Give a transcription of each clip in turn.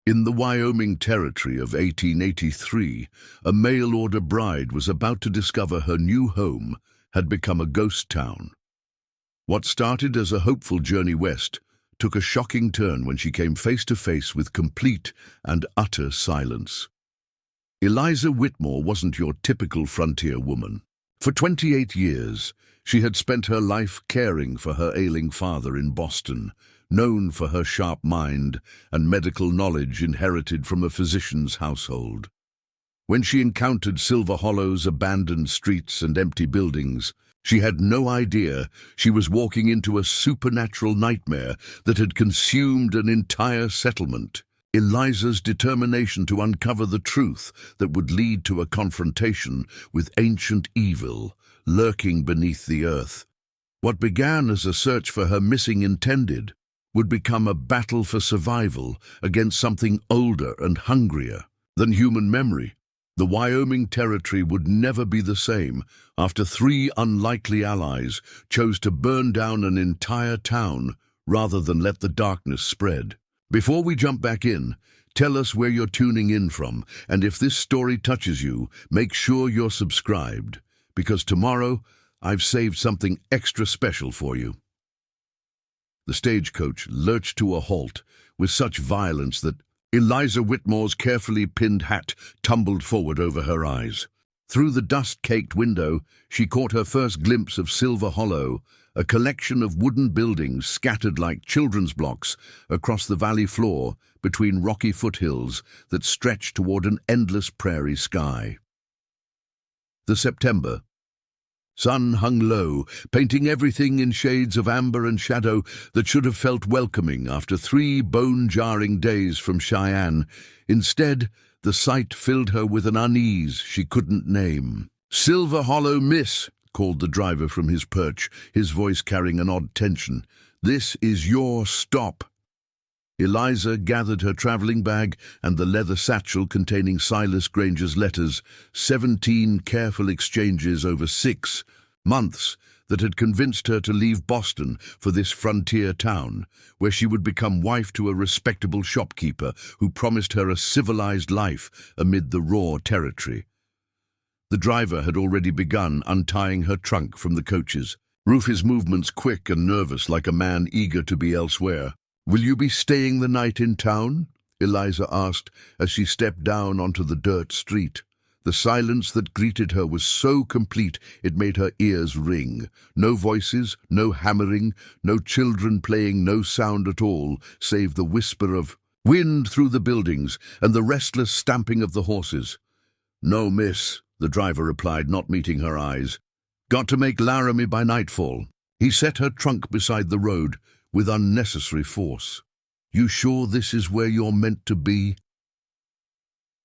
In the Wyoming Territory of 1883, a mail-order bride was about to discover her new home had become a ghost town. What started as a hopeful journey west took a shocking turn when she came face to face with complete and utter silence. Eliza Whitmore wasn't your typical frontier woman. For 28 years, she had spent her life caring for her ailing father in Boston, known for her sharp mind and medical knowledge inherited from a physician's household. When she encountered Silver Hollow's abandoned streets and empty buildings, she had no idea she was walking into a supernatural nightmare that had consumed an entire settlement. Eliza's determination to uncover the truth that would lead to a confrontation with ancient evil lurking beneath the earth. What began as a search for her missing intended would become a battle for survival against something older and hungrier than human memory. The Wyoming Territory would never be the same after 3 unlikely allies chose to burn down an entire town rather than let the darkness spread. Before we jump back in, tell us where you're tuning in from, and if this story touches you, make sure you're subscribed, because tomorrow I've saved something extra special for you. The stagecoach lurched to a halt with such violence that Eliza Whitmore's carefully pinned hat tumbled forward over her eyes. Through the dust-caked window, she caught her first glimpse of Silver Hollow, a collection of wooden buildings scattered like children's blocks across the valley floor between rocky foothills that stretched toward an endless prairie sky. The September sun hung low, painting everything in shades of amber and shadow that should have felt welcoming after 3 bone-jarring days from Cheyenne. Instead, the sight filled her with an unease she couldn't name. "Silver Hollow, miss," called the driver from his perch, his voice carrying an odd tension. "This is your stop." Eliza gathered her traveling bag and the leather satchel containing Silas Granger's letters, 17 careful exchanges over 6 months that had convinced her to leave Boston for this frontier town, where she would become wife to a respectable shopkeeper who promised her a civilized life amid the raw territory. The driver had already begun untying her trunk from the coaches, Rufy's movements quick and nervous like a man eager to be elsewhere. "Will you be staying the night in town?" Eliza asked as she stepped down onto the dirt street. The silence that greeted her was so complete it made her ears ring. No voices, no hammering, no children playing, no sound at all, save the whisper of wind through the buildings and the restless stamping of the horses. "No, miss," the driver replied, not meeting her eyes. "Got to make Laramie by nightfall." He set her trunk beside the road with unnecessary force. "You sure this is where you're meant to be?"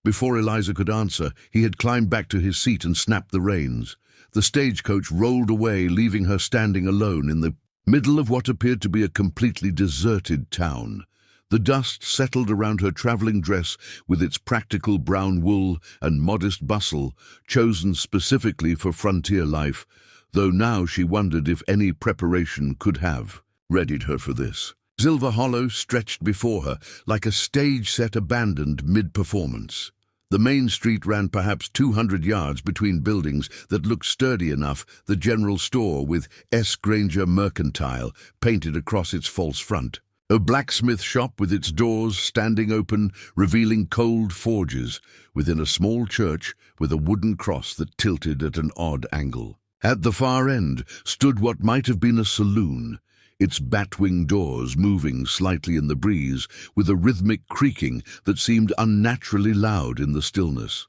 Before Eliza could answer, he had climbed back to his seat and snapped the reins. The stagecoach rolled away, leaving her standing alone in the middle of what appeared to be a completely deserted town. The dust settled around her traveling dress with its practical brown wool and modest bustle, chosen specifically for frontier life, though now she wondered if any preparation could have readied her for this. Silver Hollow stretched before her, like a stage set abandoned mid-performance. The main street ran perhaps 200 yards between buildings that looked sturdy enough, the general store with S. Granger Mercantile painted across its false front. A blacksmith shop with its doors standing open, revealing cold forges, within a small church with a wooden cross that tilted at an odd angle. At the far end stood what might have been a saloon, its batwing doors moving slightly in the breeze with a rhythmic creaking that seemed unnaturally loud in the stillness.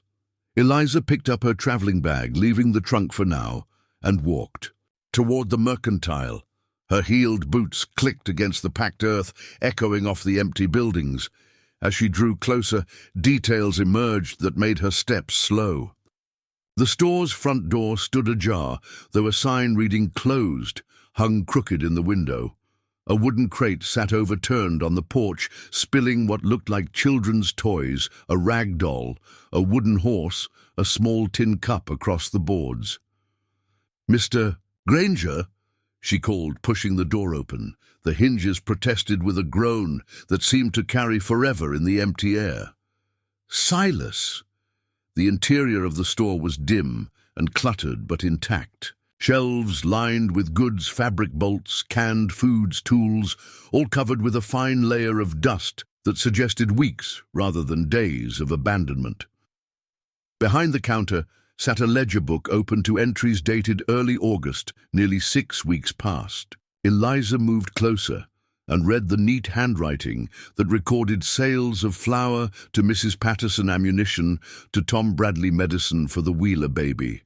Eliza picked up her traveling bag, leaving the trunk for now, and walked toward the Mercantile. Her heeled boots clicked against the packed earth, echoing off the empty buildings. As she drew closer, details emerged that made her steps slow. The store's front door stood ajar, though a sign reading "Closed" hung crooked in the window. A wooden crate sat overturned on the porch, spilling what looked like children's toys, a rag doll, a wooden horse, a small tin cup across the boards. "Mr. Granger?" she called, pushing the door open. The hinges protested with a groan that seemed to carry forever in the empty air. Silas! The interior of the store was dim and cluttered but intact. Shelves lined with goods, fabric bolts, canned foods, tools, all covered with a fine layer of dust that suggested weeks rather than days of abandonment. Behind the counter sat a ledger book open to entries dated early August, nearly 6 weeks past. Eliza moved closer and read the neat handwriting that recorded sales of flour to Mrs. Patterson ammunition to Tom Bradley medicine for the Wheeler baby.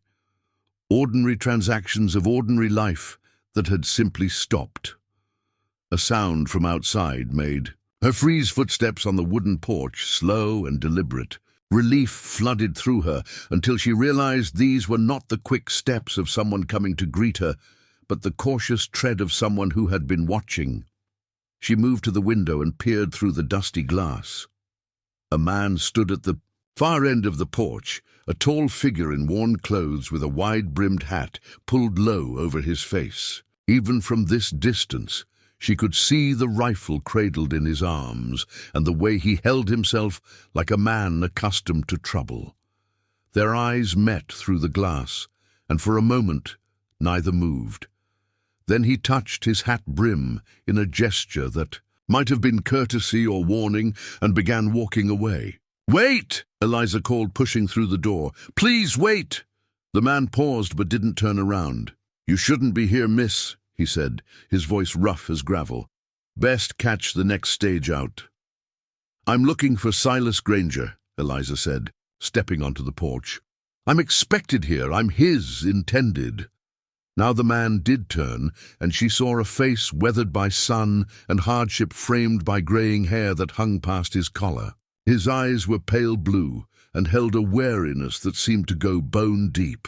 Ordinary transactions of ordinary life that had simply stopped. A sound from outside made her freeze footsteps on the wooden porch slow and deliberate. Relief flooded through her until she realized these were not the quick steps of someone coming to greet her, but the cautious tread of someone who had been watching. She moved to the window and peered through the dusty glass. A man stood at the far end of the porch, a tall figure in worn clothes with a wide-brimmed hat pulled low over his face. Even from this distance, she could see the rifle cradled in his arms and the way he held himself like a man accustomed to trouble. Their eyes met through the glass, and for a moment neither moved. Then he touched his hat brim in a gesture that might have been courtesy or warning and began walking away. "Wait!" Eliza called, pushing through the door. "Please wait!" The man paused but didn't turn around. "You shouldn't be here, miss," he said, his voice rough as gravel. "Best catch the next stage out." "I'm looking for Silas Granger," Eliza said, stepping onto the porch. "I'm expected here. I'm his intended." Now the man did turn, and she saw a face weathered by sun and hardship framed by graying hair that hung past his collar. His eyes were pale blue and held a wariness that seemed to go bone deep.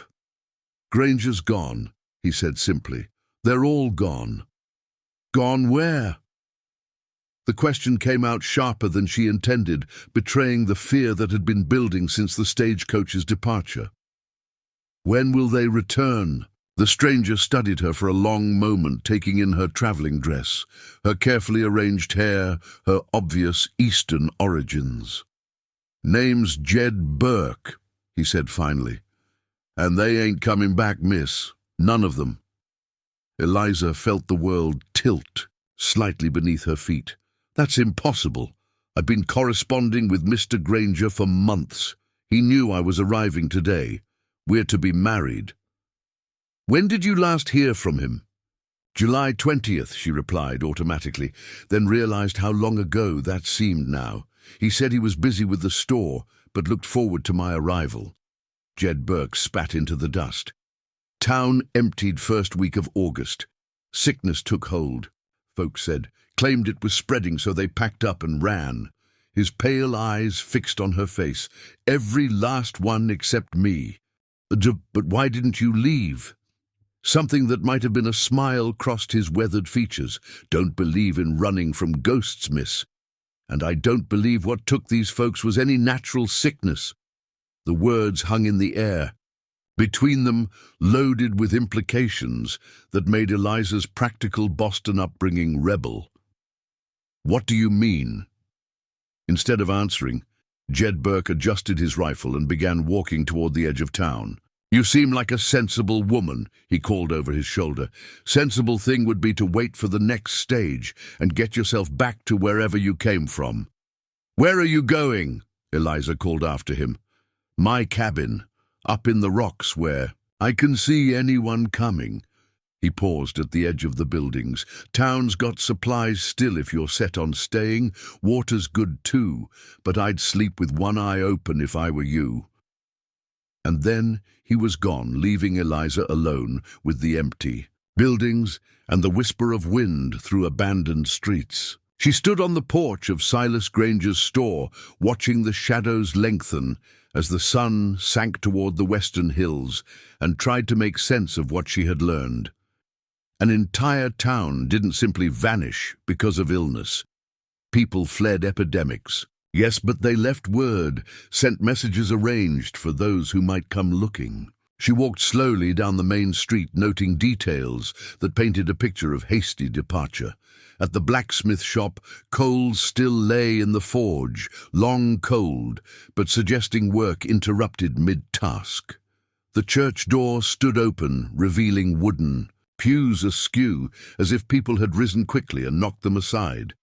"Granger's gone," he said simply. "They're all gone." "Gone where?" The question came out sharper than she intended, betraying the fear that had been building since the stagecoach's departure. "When will they return?" The stranger studied her for a long moment, taking in her traveling dress, her carefully arranged hair, her obvious Eastern origins. "Name's Jed Burke," he said finally. "And they ain't coming back, miss. None of them." Eliza felt the world tilt slightly beneath her feet. "That's impossible. I've been corresponding with Mr. Granger for months. He knew I was arriving today. We're to be married." "When did you last hear from him?" "July 20th, she replied automatically, then realized how long ago that seemed now. "He said he was busy with the store, but looked forward to my arrival." Jed Burke spat into the dust. "Town emptied first week of August. Sickness took hold, folks said. Claimed it was spreading, so they packed up and ran." His pale eyes fixed on her face. "Every last one except me." But why didn't you leave?" Something that might have been a smile crossed his weathered features. "Don't believe in running from ghosts, miss. And I don't believe what took these folks was any natural sickness." The words hung in the air, between them loaded with implications that made Eliza's practical Boston upbringing rebel. "What do you mean?" Instead of answering, Jed Burke adjusted his rifle and began walking toward the edge of town. "You seem like a sensible woman," he called over his shoulder. "Sensible thing would be to wait for the next stage and get yourself back to wherever you came from." "Where are you going?" Eliza called after him. "My cabin, up in the rocks where I can see anyone coming." He paused at the edge of the buildings. "Town's got supplies still if you're set on staying. Water's good too, but I'd sleep with one eye open if I were you." And then he was gone, leaving Eliza alone with the empty buildings and the whisper of wind through abandoned streets. She stood on the porch of Silas Granger's store, watching the shadows lengthen as the sun sank toward the western hills, and tried to make sense of what she had learned. An entire town didn't simply vanish because of illness. People fled epidemics. Yes, but they left word, sent messages arranged for those who might come looking. She walked slowly down the main street, noting details that painted a picture of hasty departure. At the blacksmith shop, coals still lay in the forge, long cold, but suggesting work interrupted mid-task. The church door stood open, revealing wooden pews askew, as if people had risen quickly and knocked them aside.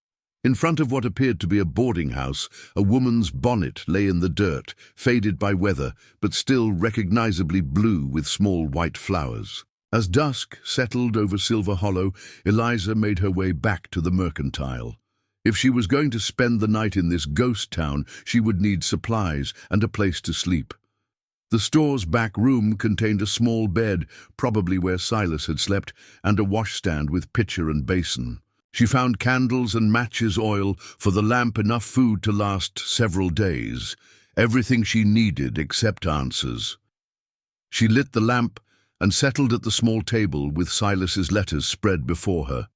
In front of what appeared to be a boarding house, a woman's bonnet lay in the dirt, faded by weather, but still recognizably blue with small white flowers. As dusk settled over Silver Hollow, Eliza made her way back to the mercantile. If she was going to spend the night in this ghost town, she would need supplies and a place to sleep. The store's back room contained a small bed, probably where Silas had slept, and a washstand with pitcher and basin. She found candles and matches oil, for the lamp enough food to last several days. Everything she needed except answers. She lit the lamp and settled at the small table with Silas's letters spread before her.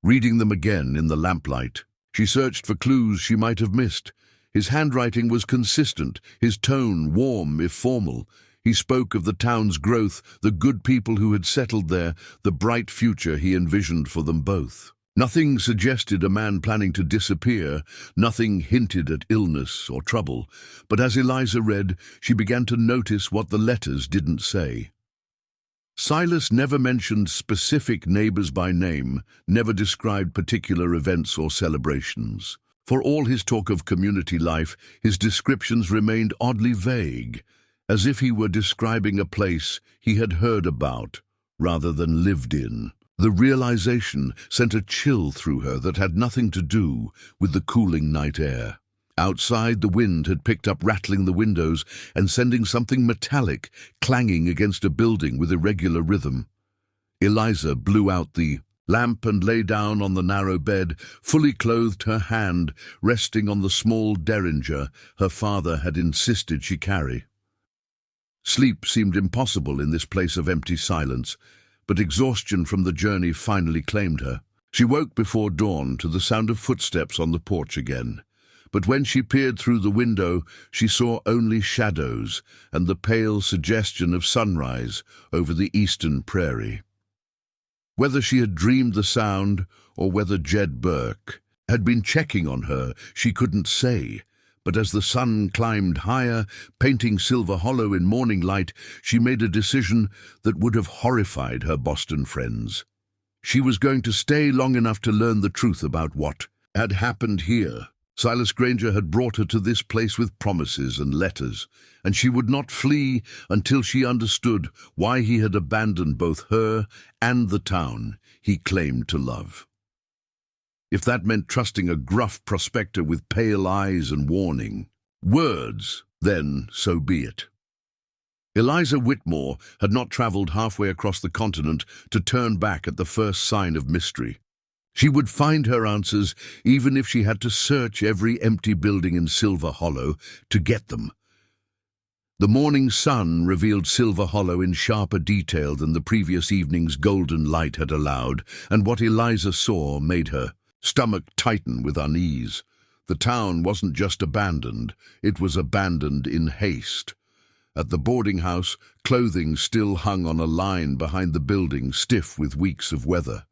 Reading them again in the lamplight, she searched for clues she might have missed. His handwriting was consistent, his tone warm if formal. He spoke of the town's growth, the good people who had settled there, the bright future he envisioned for them both. Nothing suggested a man planning to disappear, nothing hinted at illness or trouble, but as Eliza read, she began to notice what the letters didn't say. Silas never mentioned specific neighbors by name, never described particular events or celebrations. For all his talk of community life, his descriptions remained oddly vague, as if he were describing a place he had heard about rather than lived in. The realization sent a chill through her that had nothing to do with the cooling night air. Outside, the wind had picked up, rattling the windows and sending something metallic clanging against a building with irregular rhythm. Eliza blew out the lamp and lay down on the narrow bed, fully clothed, her hand resting on the small derringer her father had insisted she carry. Sleep seemed impossible in this place of empty silence, but exhaustion from the journey finally claimed her. She woke before dawn to the sound of footsteps on the porch again, but when she peered through the window, she saw only shadows and the pale suggestion of sunrise over the eastern prairie. Whether she had dreamed the sound, or whether Jed Burke had been checking on her, she couldn't say. But as the sun climbed higher, painting Silver Hollow in morning light, she made a decision that would have horrified her Boston friends. She was going to stay long enough to learn the truth about what had happened here. Silas Granger had brought her to this place with promises and letters, and she would not flee until she understood why he had abandoned both her and the town he claimed to love. If that meant trusting a gruff prospector with pale eyes and warning words, then so be it. Eliza Whitmore had not traveled halfway across the continent to turn back at the first sign of mystery. She would find her answers, even if she had to search every empty building in Silver Hollow to get them. The morning sun revealed Silver Hollow in sharper detail than the previous evening's golden light had allowed, and what Eliza saw made her stomach tighten with unease. The town wasn't just abandoned, it was abandoned in haste. At the boarding house, clothing still hung on a line behind the building, stiff with weeks of weather.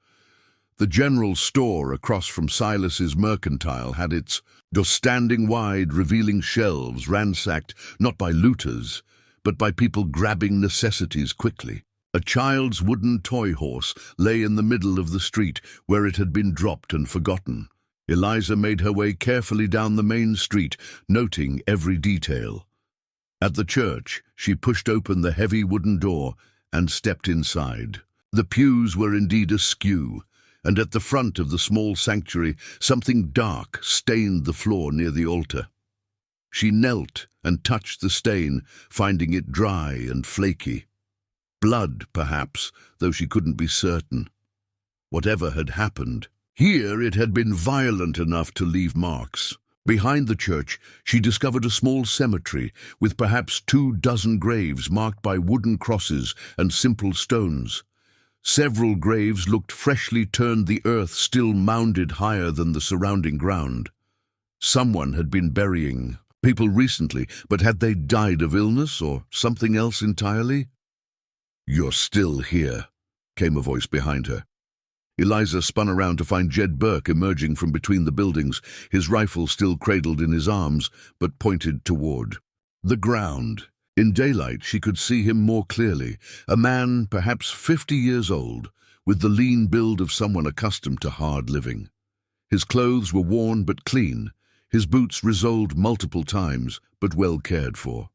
The general store across from Silas's mercantile had its doors standing wide, revealing shelves ransacked not by looters, but by people grabbing necessities quickly. A child's wooden toy horse lay in the middle of the street where it had been dropped and forgotten. Eliza made her way carefully down the main street, noting every detail. At the church, she pushed open the heavy wooden door and stepped inside. The pews were indeed askew, and at the front of the small sanctuary, something dark stained the floor near the altar. She knelt and touched the stain, finding it dry and flaky. Blood, perhaps, though she couldn't be certain. Whatever had happened, here it had been violent enough to leave marks. Behind the church, she discovered a small cemetery with perhaps 24 graves marked by wooden crosses and simple stones. Several graves looked freshly turned, the earth still mounded higher than the surrounding ground. Someone had been burying people recently, but had they died of illness or something else entirely? "You're still here," came a voice behind her. Eliza spun around to find Jed Burke emerging from between the buildings, his rifle still cradled in his arms, but pointed toward the ground. In daylight, she could see him more clearly, a man perhaps 50 years old, with the lean build of someone accustomed to hard living. His clothes were worn but clean, his boots resoled multiple times, but well cared for.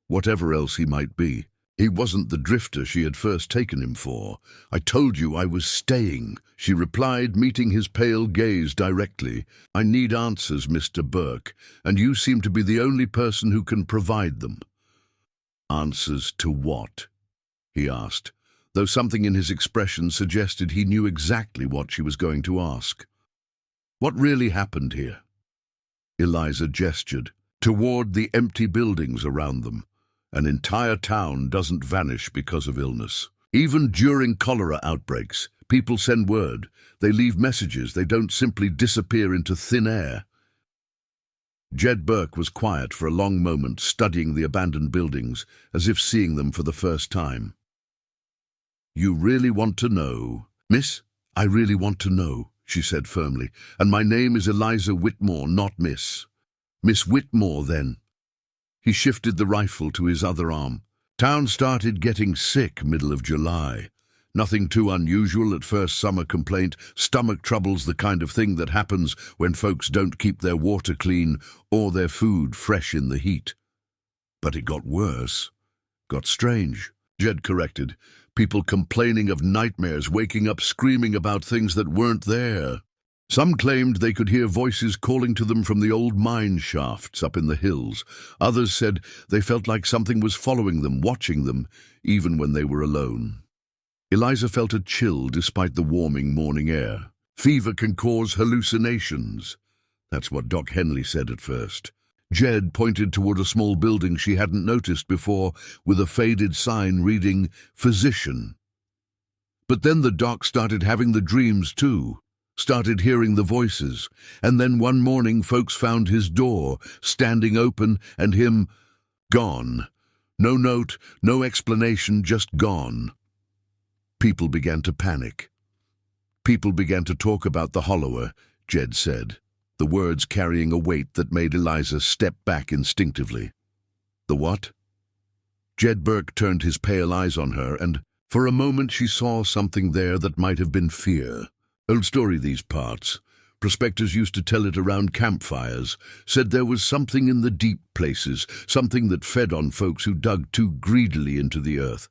Whatever else he might be, he wasn't the drifter she had first taken him for. "I told you I was staying," she replied, meeting his pale gaze directly. "I need answers, Mr. Burke, and you seem to be the only person who can provide them." "Answers to what?" he asked, though something in his expression suggested he knew exactly what she was going to ask. "What really happened here?" Eliza gestured toward the empty buildings around them. An entire town doesn't vanish because of illness. Even during cholera outbreaks, people send word. They leave messages. They don't simply disappear into thin air. Jed Burke was quiet for a long moment, studying the abandoned buildings, as if seeing them for the first time. "You really want to know?" "Miss, I really want to know," she said firmly. "And my name is Eliza Whitmore, not Miss." "Miss Whitmore, then." He shifted the rifle to his other arm. "Town started getting sick middle of July. Nothing too unusual at first summer complaint. Stomach trouble's the kind of thing that happens when folks don't keep their water clean or their food fresh in the heat. But it got worse. Got strange," Jed corrected. "People complaining of nightmares, waking up screaming about things that weren't there. Some claimed they could hear voices calling to them from the old mine shafts up in the hills. Others said they felt like something was following them, watching them, even when they were alone." Eliza felt a chill despite the warming morning air. "Fever can cause hallucinations." That's what Doc Henley said at first. Jed pointed toward a small building she hadn't noticed before, with a faded sign reading, "Physician." But then the doc started having the dreams too. Started hearing the voices, and then one morning folks found his door standing open and him gone. No note, no explanation, just gone. People began to panic. People began to talk about the hollower, Jed said, the words carrying a weight that made Eliza step back instinctively. "The what?" Jed Burke turned his pale eyes on her, and for a moment she saw something there that might have been fear. Old story, these parts. Prospectors used to tell it around campfires, said there was something in the deep places, something that fed on folks who dug too greedily into the earth.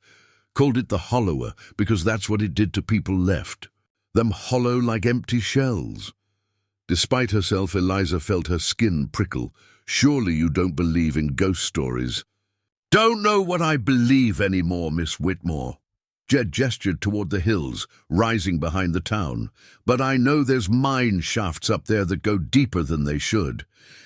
Called it the hollower because that's what it did to people left. Them hollow like empty shells. Despite herself, Eliza felt her skin prickle. "Surely you don't believe in ghost stories." "Don't know what I believe anymore, Miss Whitmore." Jed gestured toward the hills, rising behind the town. "But I know there's mine shafts up there that go deeper than they should.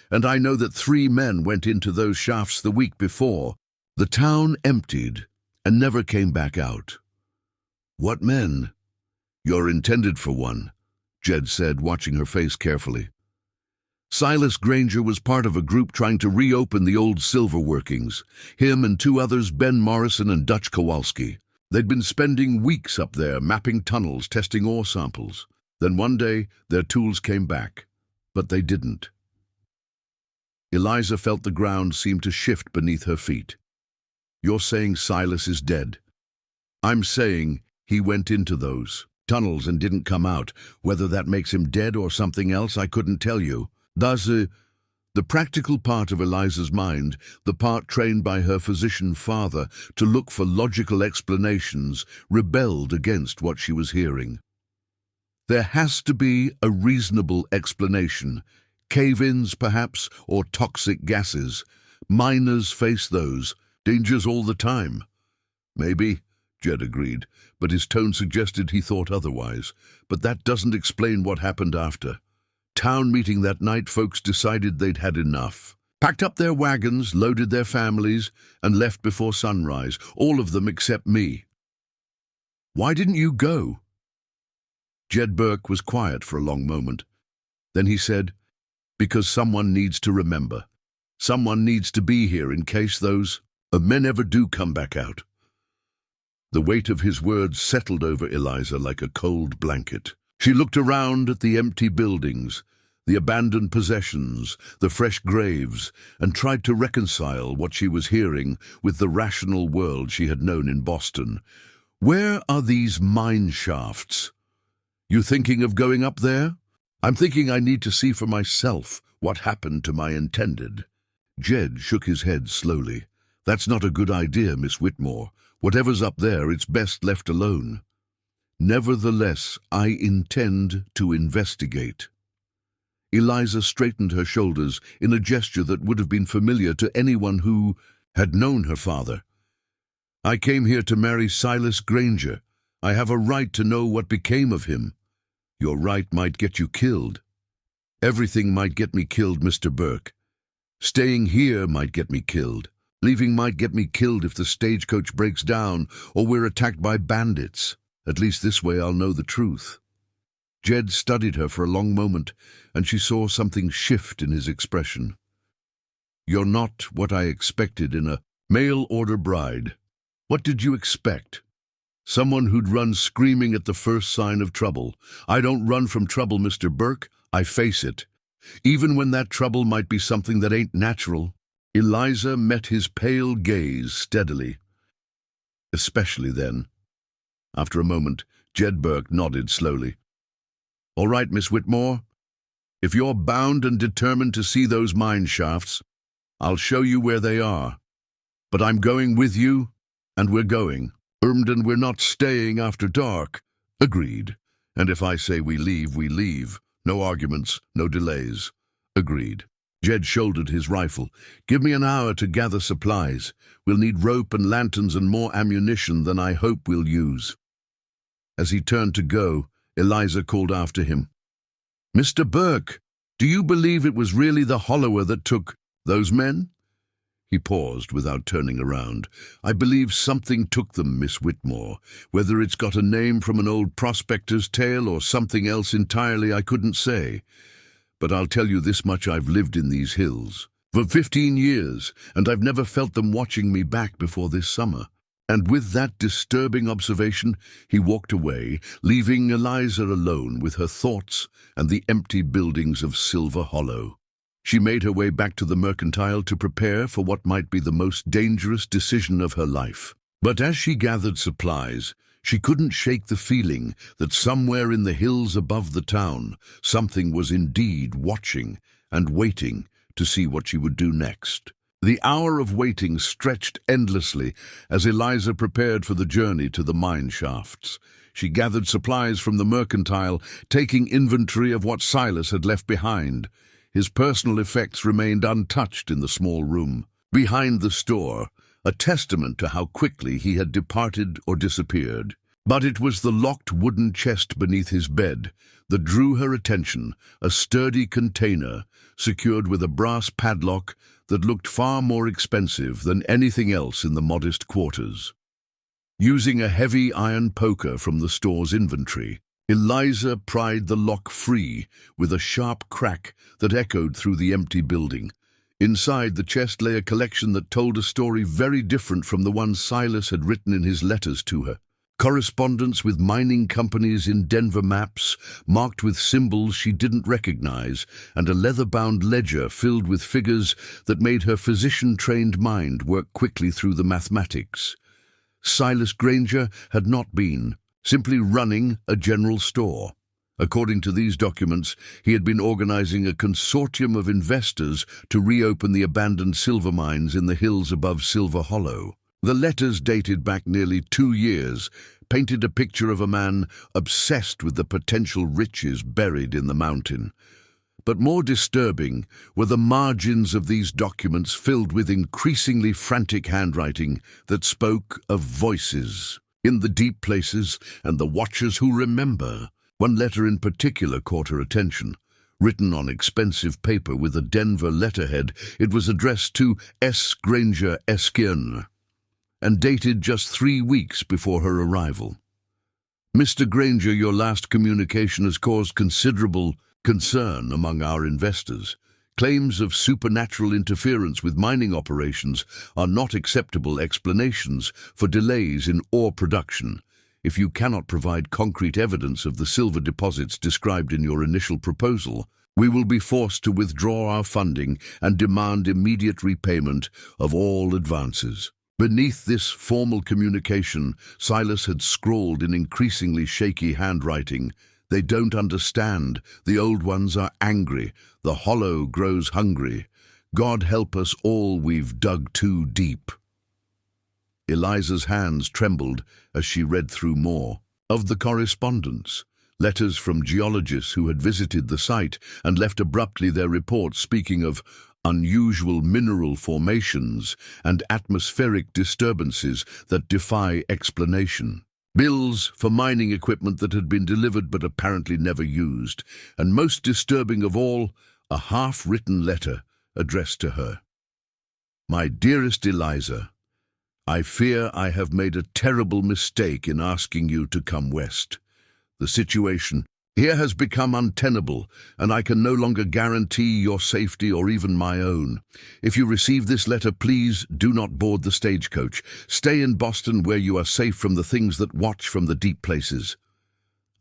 And I know that 3 men went into those shafts the week before. The town emptied and never came back out." "What men?" "You're intended for one," Jed said, watching her face carefully. Silas Granger was part of a group trying to reopen the old silver workings. Him and 2 others, Ben Morrison and Dutch Kowalski. They'd been spending weeks up there, mapping tunnels, testing ore samples. Then one day, their tools came back. But they didn't. Eliza felt the ground seem to shift beneath her feet. "You're saying Silas is dead?" "I'm saying he went into those tunnels and didn't come out. Whether that makes him dead or something else, I couldn't tell you. The practical part of Eliza's mind, the part trained by her physician father to look for logical explanations, rebelled against what she was hearing. There has to be a reasonable explanation. Cave-ins, perhaps, or toxic gases. Miners face those. Dangers all the time. "Maybe," Jed agreed, but his tone suggested he thought otherwise. "But that doesn't explain what happened after. Town meeting that night, folks decided they'd had enough. Packed up their wagons, loaded their families, and left before sunrise, all of them except me." "Why didn't you go?" Jed Burke was quiet for a long moment. Then he said, "Because someone needs to remember. Someone needs to be here in case those men ever do come back out." The weight of his words settled over Eliza like a cold blanket. She looked around at the empty buildings, the abandoned possessions, the fresh graves, and tried to reconcile what she was hearing with the rational world she had known in Boston. "Where are these mine shafts? You thinking of going up there? I'm thinking I need to see for myself what happened to my intended." Jed shook his head slowly. "That's not a good idea, Miss Whitmore. Whatever's up there, it's best left alone." "Nevertheless, I intend to investigate." Eliza straightened her shoulders in a gesture that would have been familiar to anyone who had known her father. "I came here to marry Silas Granger. I have a right to know what became of him." "Your right might get you killed." "Everything might get me killed, Mr. Burke. Staying here might get me killed. Leaving might get me killed if the stagecoach breaks down or we're attacked by bandits. At least this way I'll know the truth." Jed studied her for a long moment, and she saw something shift in his expression. "You're not what I expected in a mail-order bride. What did you expect? Someone who'd run screaming at the first sign of trouble. I don't run from trouble, Mr. Burke. I face it. Even when that trouble might be something that ain't natural." Eliza met his pale gaze steadily. "Especially then." After a moment, Jed Burke nodded slowly. "All right, Miss Whitmore. If you're bound and determined to see those mine shafts, I'll show you where they are. But I'm going with you, and we're going. And we're not staying after dark." "Agreed. And if I say we leave, we leave. No arguments, no delays." "Agreed." Jed shouldered his rifle. "Give me an hour to gather supplies. We'll need rope and lanterns and more ammunition than I hope we'll use." As he turned to go, Eliza called after him. "Mr. Burke, do you believe it was really the Hollower that took those men?" He paused without turning around. "I believe something took them, Miss Whitmore. Whether it's got a name from an old prospector's tale or something else entirely, I couldn't say. But I'll tell you this much: I've lived in these hills for 15 years, and I've never felt them watching me back before this summer." And with that disturbing observation, he walked away, leaving Eliza alone with her thoughts and the empty buildings of Silver Hollow. She made her way back to the Mercantile to prepare for what might be the most dangerous decision of her life. But as she gathered supplies, she couldn't shake the feeling that somewhere in the hills above the town, something was indeed watching and waiting to see what she would do next. The hour of waiting stretched endlessly as Eliza prepared for the journey to the mine shafts. She gathered supplies from the Mercantile, taking inventory of what Silas had left behind. His personal effects remained untouched in the small room behind the store, a testament to how quickly he had departed or disappeared. But it was the locked wooden chest beneath his bed that drew her attention, a sturdy container secured with a brass padlock that looked far more expensive than anything else in the modest quarters. Using a heavy iron poker from the store's inventory, Eliza pried the lock free with a sharp crack that echoed through the empty building. Inside the chest lay a collection that told a story very different from the one Silas had written in his letters to her. Correspondence with mining companies in Denver maps, marked with symbols she didn't recognize, and a leather-bound ledger filled with figures that made her physician-trained mind work quickly through the mathematics. Silas Granger had not been simply running a general store. According to these documents, he had been organizing a consortium of investors to reopen the abandoned silver mines in the hills above Silver Hollow. The letters, dated back nearly 2 years, painted a picture of a man obsessed with the potential riches buried in the mountain. But more disturbing were the margins of these documents, filled with increasingly frantic handwriting that spoke of voices in the deep places and the watchers who remember. One letter in particular caught her attention. Written on expensive paper with a Denver letterhead, it was addressed to S. Granger Esquin, and dated just 3 weeks before her arrival. "Mr. Granger, your last communication has caused considerable concern among our investors. Claims of supernatural interference with mining operations are not acceptable explanations for delays in ore production. If you cannot provide concrete evidence of the silver deposits described in your initial proposal, we will be forced to withdraw our funding and demand immediate repayment of all advances. Beneath this formal communication, Silas had scrawled in increasingly shaky handwriting, "They don't understand. The old ones are angry. The hollow grows hungry. God help us all, we've dug too deep." Eliza's hands trembled as she read through more of the correspondence. Letters from geologists who had visited the site and left abruptly their reports speaking of unusual mineral formations and atmospheric disturbances that defy explanation. Bills for mining equipment that had been delivered but apparently never used, and most disturbing of all, a half-written letter addressed to her. "My dearest Eliza, I fear I have made a terrible mistake in asking you to come west. The situation here has become untenable, and I can no longer guarantee your safety or even my own. If you receive this letter, please do not board the stagecoach. Stay in Boston where you are safe from the things that watch from the deep places.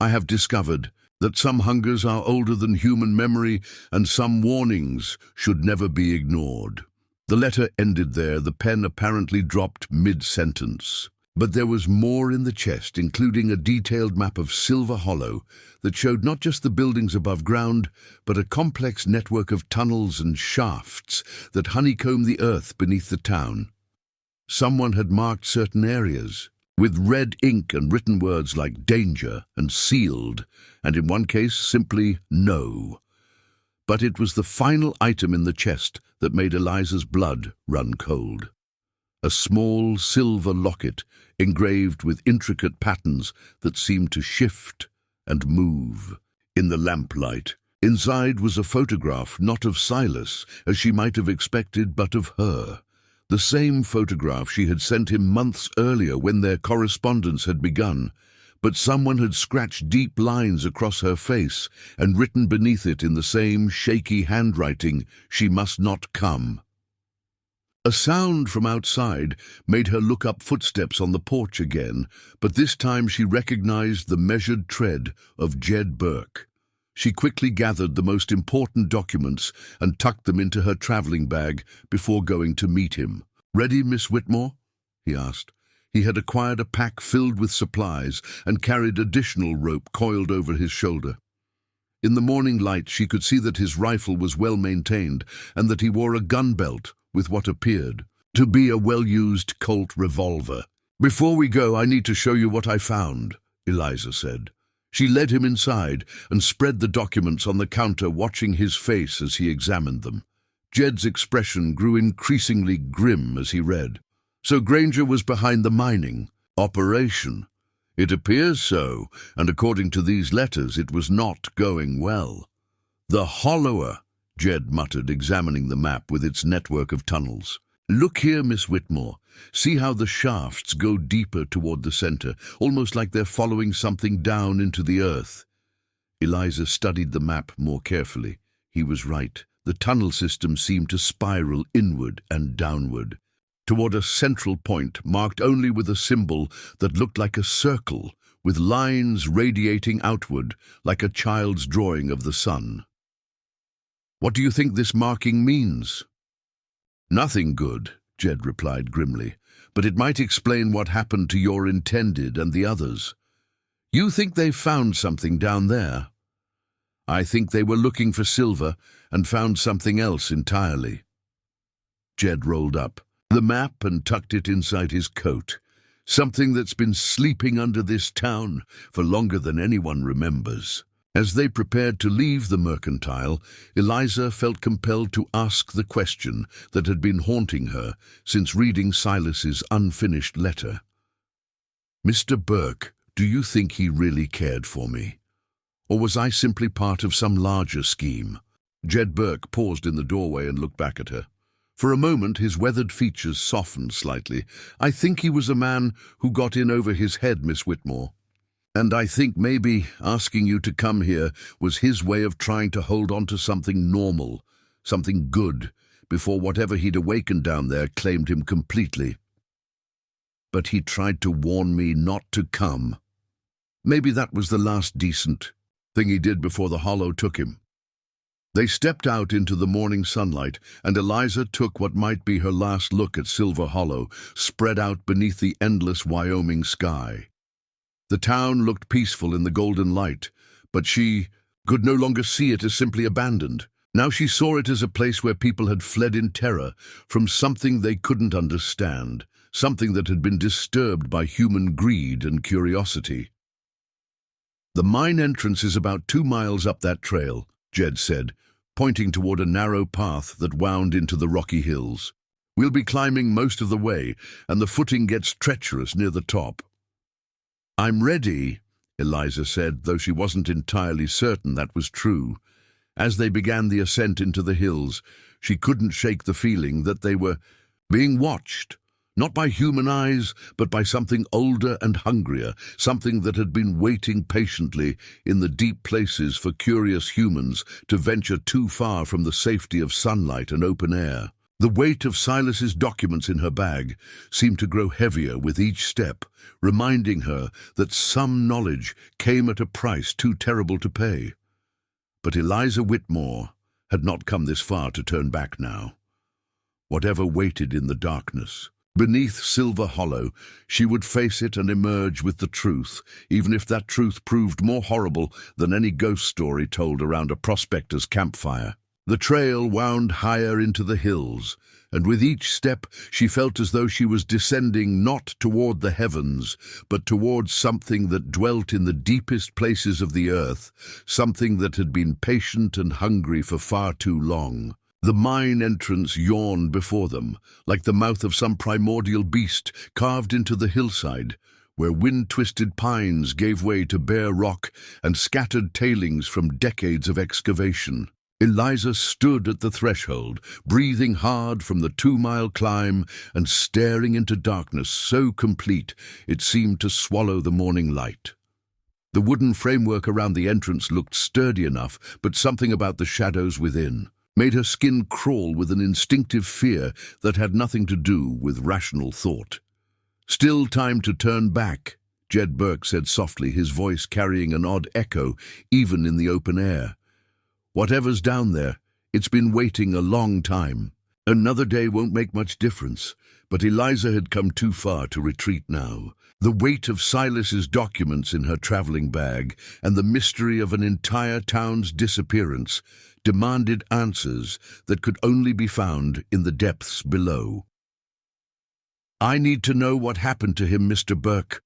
I have discovered that some hungers are older than human memory, and some warnings should never be ignored." The letter ended there, the pen apparently dropped mid-sentence. But there was more in the chest, including a detailed map of Silver Hollow that showed not just the buildings above ground, but a complex network of tunnels and shafts that honeycomb the earth beneath the town. Someone had marked certain areas with red ink and written words like danger and sealed, and in one case simply no. But it was the final item in the chest that made Eliza's blood run cold. A small silver locket engraved with intricate patterns that seemed to shift and move in the lamplight. Inside was a photograph not of Silas, as she might have expected, but of her. The same photograph she had sent him months earlier when their correspondence had begun, but someone had scratched deep lines across her face and written beneath it in the same shaky handwriting, "She must not come." A sound from outside made her look up footsteps on the porch again, but this time she recognized the measured tread of Jed Burke. She quickly gathered the most important documents and tucked them into her traveling bag before going to meet him. "Ready, Miss Whitmore?" he asked. He had acquired a pack filled with supplies and carried additional rope coiled over his shoulder. In the morning light she could see that his rifle was well maintained and that he wore a gun belt with what appeared to be a well-used Colt revolver. "Before we go, I need to show you what I found," Eliza said. She led him inside and spread the documents on the counter, watching his face as he examined them. Jed's expression grew increasingly grim as he read. "So Granger was behind the mining operation. It appears so, and according to these letters, it was not going well." "The hollower," Jed muttered, examining the map with its network of tunnels. "Look here, Miss Whitmore. See how the shafts go deeper toward the center, almost like they're following something down into the earth." Eliza studied the map more carefully. He was right. The tunnel system seemed to spiral inward and downward, toward a central point marked only with a symbol that looked like a circle, with lines radiating outward like a child's drawing of the sun. "What do you think this marking means?" "Nothing good," Jed replied grimly, "but it might explain what happened to your intended and the others. You think they found something down there? I think they were looking for silver and found something else entirely." Jed rolled up the map and tucked it inside his coat. "Something that's been sleeping under this town for longer than anyone remembers." As they prepared to leave the mercantile, Eliza felt compelled to ask the question that had been haunting her since reading Silas's unfinished letter. "Mr. Burke, do you think he really cared for me? Or was I simply part of some larger scheme?" Jed Burke paused in the doorway and looked back at her. For a moment his weathered features softened slightly. "I think he was a man who got in over his head, Miss Whitmore. And I think maybe asking you to come here was his way of trying to hold on to something normal, something good, before whatever he'd awakened down there claimed him completely. But he tried to warn me not to come. Maybe that was the last decent thing he did before the hollow took him. They stepped out into the morning sunlight, and Eliza took what might be her last look at Silver Hollow, spread out beneath the endless Wyoming sky. The town looked peaceful in the golden light, but she could no longer see it as simply abandoned. Now she saw it as a place where people had fled in terror from something they couldn't understand, something that had been disturbed by human greed and curiosity. "The mine entrance is about 2 miles up that trail," Jed said, pointing toward a narrow path that wound into the rocky hills. "We'll be climbing most of the way, and the footing gets treacherous near the top." "I'm ready," Eliza said, though she wasn't entirely certain that was true. As they began the ascent into the hills, she couldn't shake the feeling that they were being watched, not by human eyes, but by something older and hungrier, something that had been waiting patiently in the deep places for curious humans to venture too far from the safety of sunlight and open air. The weight of Silas's documents in her bag seemed to grow heavier with each step, reminding her that some knowledge came at a price too terrible to pay. But Eliza Whitmore had not come this far to turn back now. Whatever waited in the darkness beneath Silver Hollow, she would face it and emerge with the truth, even if that truth proved more horrible than any ghost story told around a prospector's campfire. The trail wound higher into the hills, and with each step she felt as though she was descending not toward the heavens, but towards something that dwelt in the deepest places of the earth, something that had been patient and hungry for far too long. The mine entrance yawned before them, like the mouth of some primordial beast carved into the hillside, where wind-twisted pines gave way to bare rock and scattered tailings from decades of excavation. Eliza stood at the threshold, breathing hard from the 2-mile climb and staring into darkness so complete it seemed to swallow the morning light. The wooden framework around the entrance looked sturdy enough, but something about the shadows within made her skin crawl with an instinctive fear that had nothing to do with rational thought. "Still time to turn back," Jed Burke said softly, his voice carrying an odd echo even in the open air. "Whatever's down there, it's been waiting a long time. Another day won't make much difference." But Eliza had come too far to retreat now. The weight of Silas's documents in her traveling bag and the mystery of an entire town's disappearance demanded answers that could only be found in the depths below. "I need to know what happened to him, Mr. Burke.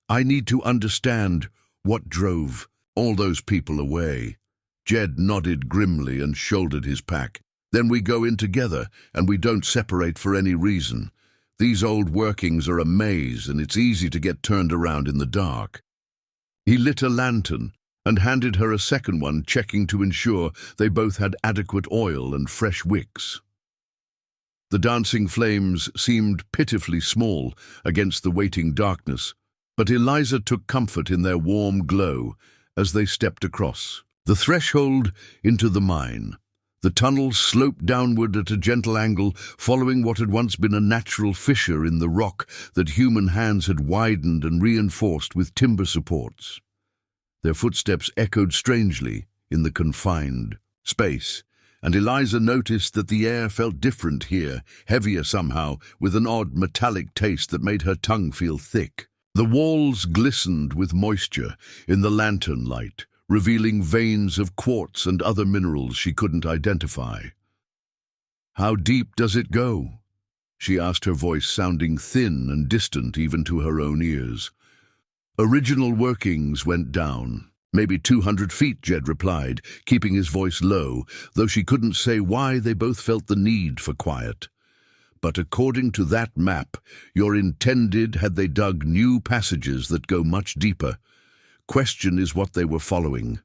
I need to understand what drove all those people away." Jed nodded grimly and shouldered his pack. "Then we go in together, and we don't separate for any reason. These old workings are a maze, and it's easy to get turned around in the dark." He lit a lantern and handed her a second one, checking to ensure they both had adequate oil and fresh wicks. The dancing flames seemed pitifully small against the waiting darkness, but Eliza took comfort in their warm glow as they stepped across the threshold into the mine. The tunnel sloped downward at a gentle angle, following what had once been a natural fissure in the rock that human hands had widened and reinforced with timber supports. Their footsteps echoed strangely in the confined space, and Eliza noticed that the air felt different here, heavier somehow, with an odd metallic taste that made her tongue feel thick. The walls glistened with moisture in the lantern light, revealing veins of quartz and other minerals she couldn't identify. "How deep does it go?" she asked, her voice sounding thin and distant even to her own ears. "Original workings went down. Maybe 200 feet, Jed replied, keeping his voice low, though she couldn't say why they both felt the need for quiet. But according to that map, you're intended had they dug new passages that go much deeper. Question is what they were following.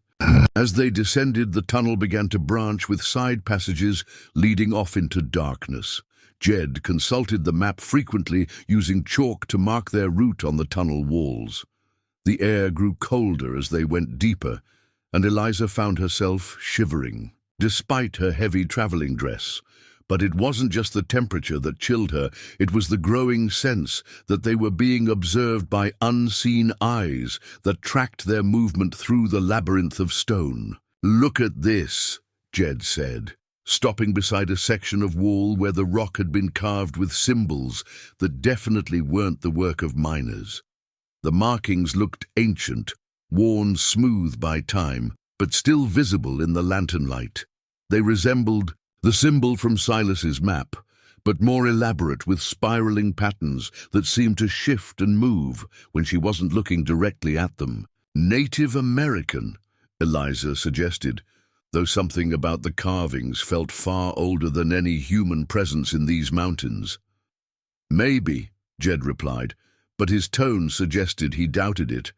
As they descended, the tunnel began to branch with side passages leading off into darkness. Jed consulted the map frequently, using chalk to mark their route on the tunnel walls. The air grew colder as they went deeper, and Eliza found herself shivering. despite her heavy traveling dress. But it wasn't just the temperature that chilled her, it was the growing sense that they were being observed by unseen eyes that tracked their movement through the labyrinth of stone. "Look at this," Jed said, stopping beside a section of wall where the rock had been carved with symbols that definitely weren't the work of miners. The markings looked ancient, worn smooth by time, but still visible in the lantern light. They resembled the symbol from Silas's map, but more elaborate with spiraling patterns that seemed to shift and move when she wasn't looking directly at them. "Native American," Eliza suggested, though something about the carvings felt far older than any human presence in these mountains. "Maybe," Jed replied, but his tone suggested he doubted it.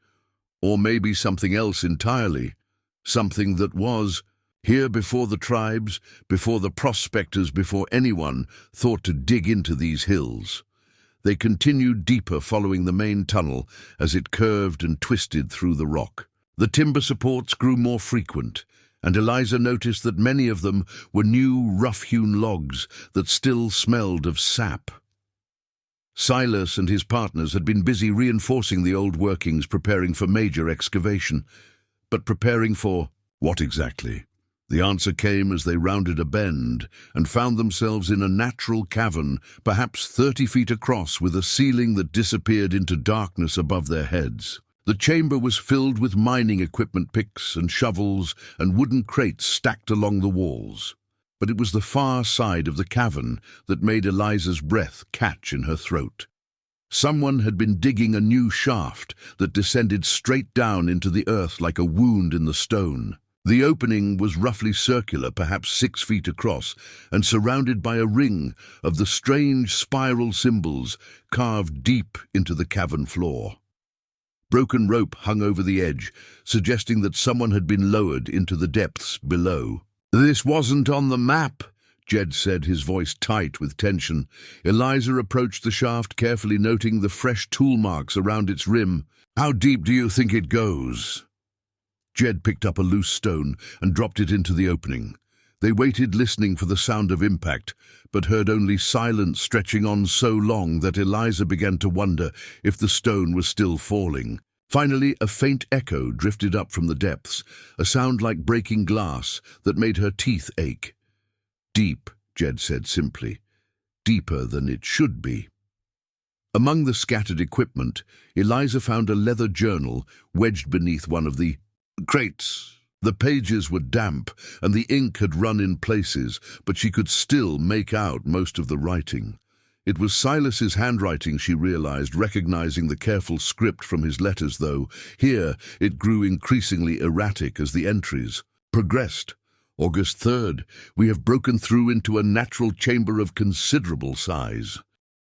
Or maybe something else entirely, something that was here before the tribes, before the prospectors, before anyone thought to dig into these hills. They continued deeper, following the main tunnel as it curved and twisted through the rock. The timber supports grew more frequent, and Eliza noticed that many of them were new, rough-hewn logs that still smelled of sap. Silas and his partners had been busy reinforcing the old workings, preparing for major excavation. But preparing for what exactly? The answer came as they rounded a bend and found themselves in a natural cavern, perhaps 30 feet across, with a ceiling that disappeared into darkness above their heads. The chamber was filled with mining equipment, picks and shovels and wooden crates stacked along the walls. But it was the far side of the cavern that made Eliza's breath catch in her throat. Someone had been digging a new shaft that descended straight down into the earth like a wound in the stone. The opening was roughly circular, perhaps 6 feet across, and surrounded by a ring of the strange spiral symbols carved deep into the cavern floor. Broken rope hung over the edge, suggesting that someone had been lowered into the depths below. "This wasn't on the map," Jed said, his voice tight with tension. Eliza approached the shaft, carefully noting the fresh tool marks around its rim. "How deep do you think it goes?" Jed picked up a loose stone and dropped it into the opening. They waited, listening for the sound of impact, but heard only silence stretching on so long that Eliza began to wonder if the stone was still falling. Finally, a faint echo drifted up from the depths, a sound like breaking glass that made her teeth ache. "Deep," Jed said simply. "Deeper than it should be." Among the scattered equipment, Eliza found a leather journal wedged beneath one of the crates. The pages were damp, and the ink had run in places, but she could still make out most of the writing. It was Silas's handwriting, she realized, recognizing the careful script from his letters, though here it grew increasingly erratic as the entries progressed. August 3rd, we have broken through into a natural chamber of considerable size.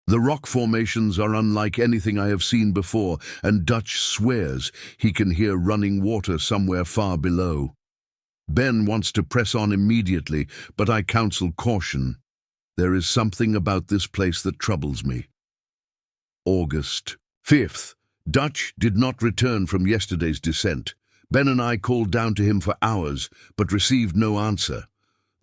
The rock formations are unlike anything I have seen before, and Dutch swears he can hear running water somewhere far below. Ben wants to press on immediately, but I counsel caution. There is something about this place that troubles me. August 5th. Dutch did not return from yesterday's descent. Ben and I called down to him for hours, but received no answer.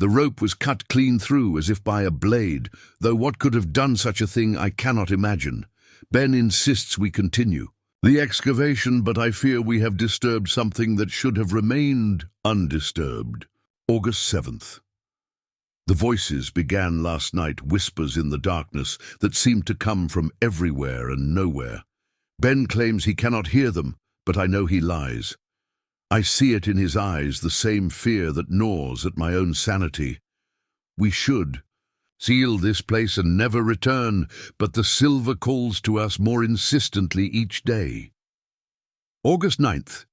The rope was cut clean through as if by a blade, though what could have done such a thing I cannot imagine. Ben insists we continue the excavation, but I fear we have disturbed something that should have remained undisturbed. August 7th. The voices began last night, whispers in the darkness that seemed to come from everywhere and nowhere. Ben claims he cannot hear them, but I know he lies. I see it in his eyes, the same fear that gnaws at my own sanity. We should seal this place and never return, but the silver calls to us more insistently each day. August 9th.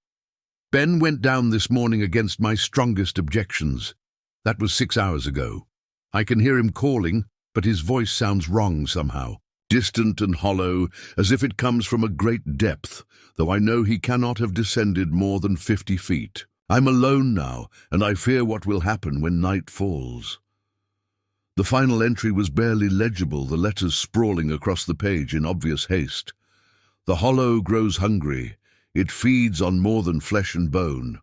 Ben went down this morning against my strongest objections. That was 6 hours ago. I can hear him calling, but his voice sounds wrong somehow, distant and hollow, as if it comes from a great depth, though I know he cannot have descended more than 50 feet. I'm alone now, and I fear what will happen when night falls. The final entry was barely legible, the letters sprawling across the page in obvious haste. The hollow grows hungry. It feeds on more than flesh and bone.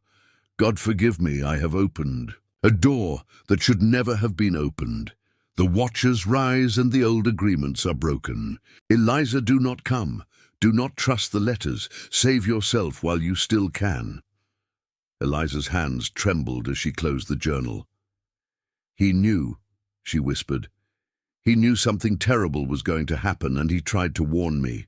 God forgive me, I have opened. A door that should never have been opened. The watchers rise and the old agreements are broken. Eliza, do not come. Do not trust the letters. Save yourself while you still can. Eliza's hands trembled as she closed the journal. He knew, she whispered. He knew something terrible was going to happen, and he tried to warn me.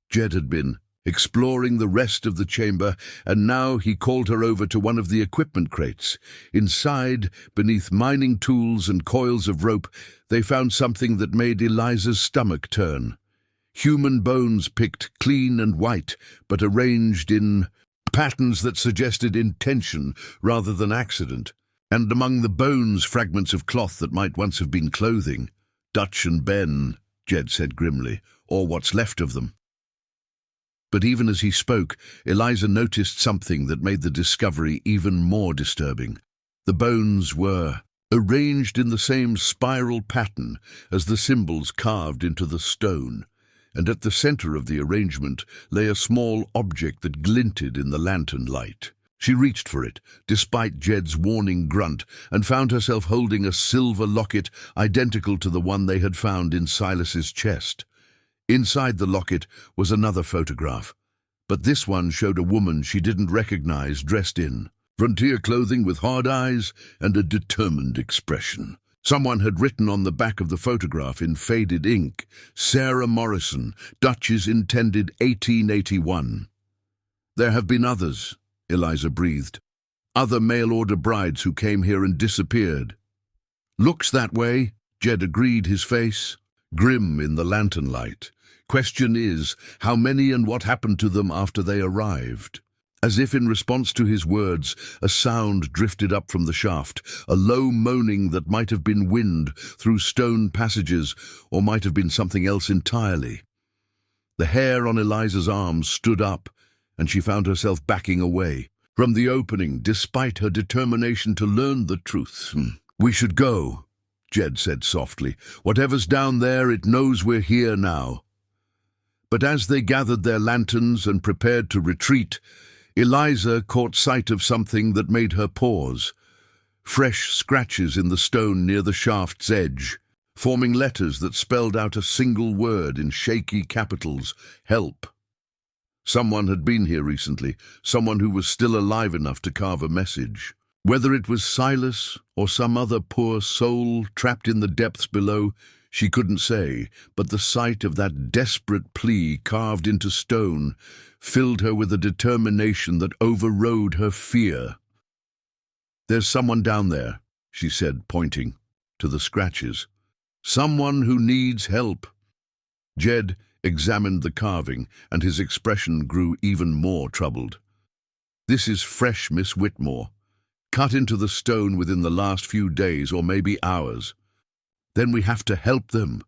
Jed had been exploring the rest of the chamber, and now he called her over to one of the equipment crates. Inside, beneath mining tools and coils of rope, they found something that made Eliza's stomach turn. Human bones picked clean and white, but arranged in patterns that suggested intention rather than accident. And among the bones, fragments of cloth that might once have been clothing. Dutch and Ben, Jed said grimly, or what's left of them. But even as he spoke, Eliza noticed something that made the discovery even more disturbing. The bones were arranged in the same spiral pattern as the symbols carved into the stone, and at the center of the arrangement lay a small object that glinted in the lantern light. She reached for it, despite Jed's warning grunt, and found herself holding a silver locket identical to the one they had found in Silas's chest. Inside the locket was another photograph, but this one showed a woman she didn't recognize dressed in frontier clothing with hard eyes and a determined expression. Someone had written on the back of the photograph in faded ink, "Sarah Morrison, Dutch's intended 1881. There have been others, Eliza breathed. Other mail-order brides who came here and disappeared. Looks that way, Jed agreed, his face grim in the lantern light. Question is, how many and what happened to them after they arrived? As if in response to his words, a sound drifted up from the shaft, a low moaning that might have been wind through stone passages, or might have been something else entirely. The hair on Eliza's arms stood up, and she found herself backing away from the opening, despite her determination to learn the truth. We should go, Jed said softly. Whatever's down there, it knows we're here now. But as they gathered their lanterns and prepared to retreat, Eliza caught sight of something that made her pause. Fresh scratches in the stone near the shaft's edge, forming letters that spelled out a single word in shaky capitals: help. Someone had been here recently, someone who was still alive enough to carve a message. Whether it was Silas or some other poor soul trapped in the depths below, she couldn't say, but the sight of that desperate plea carved into stone filled her with a determination that overrode her fear. There's someone down there, she said, pointing to the scratches. Someone who needs help. Jed examined the carving, and his expression grew even more troubled. This is fresh Miss Whitmore, cut into the stone within the last few days or maybe hours. Then we have to help them.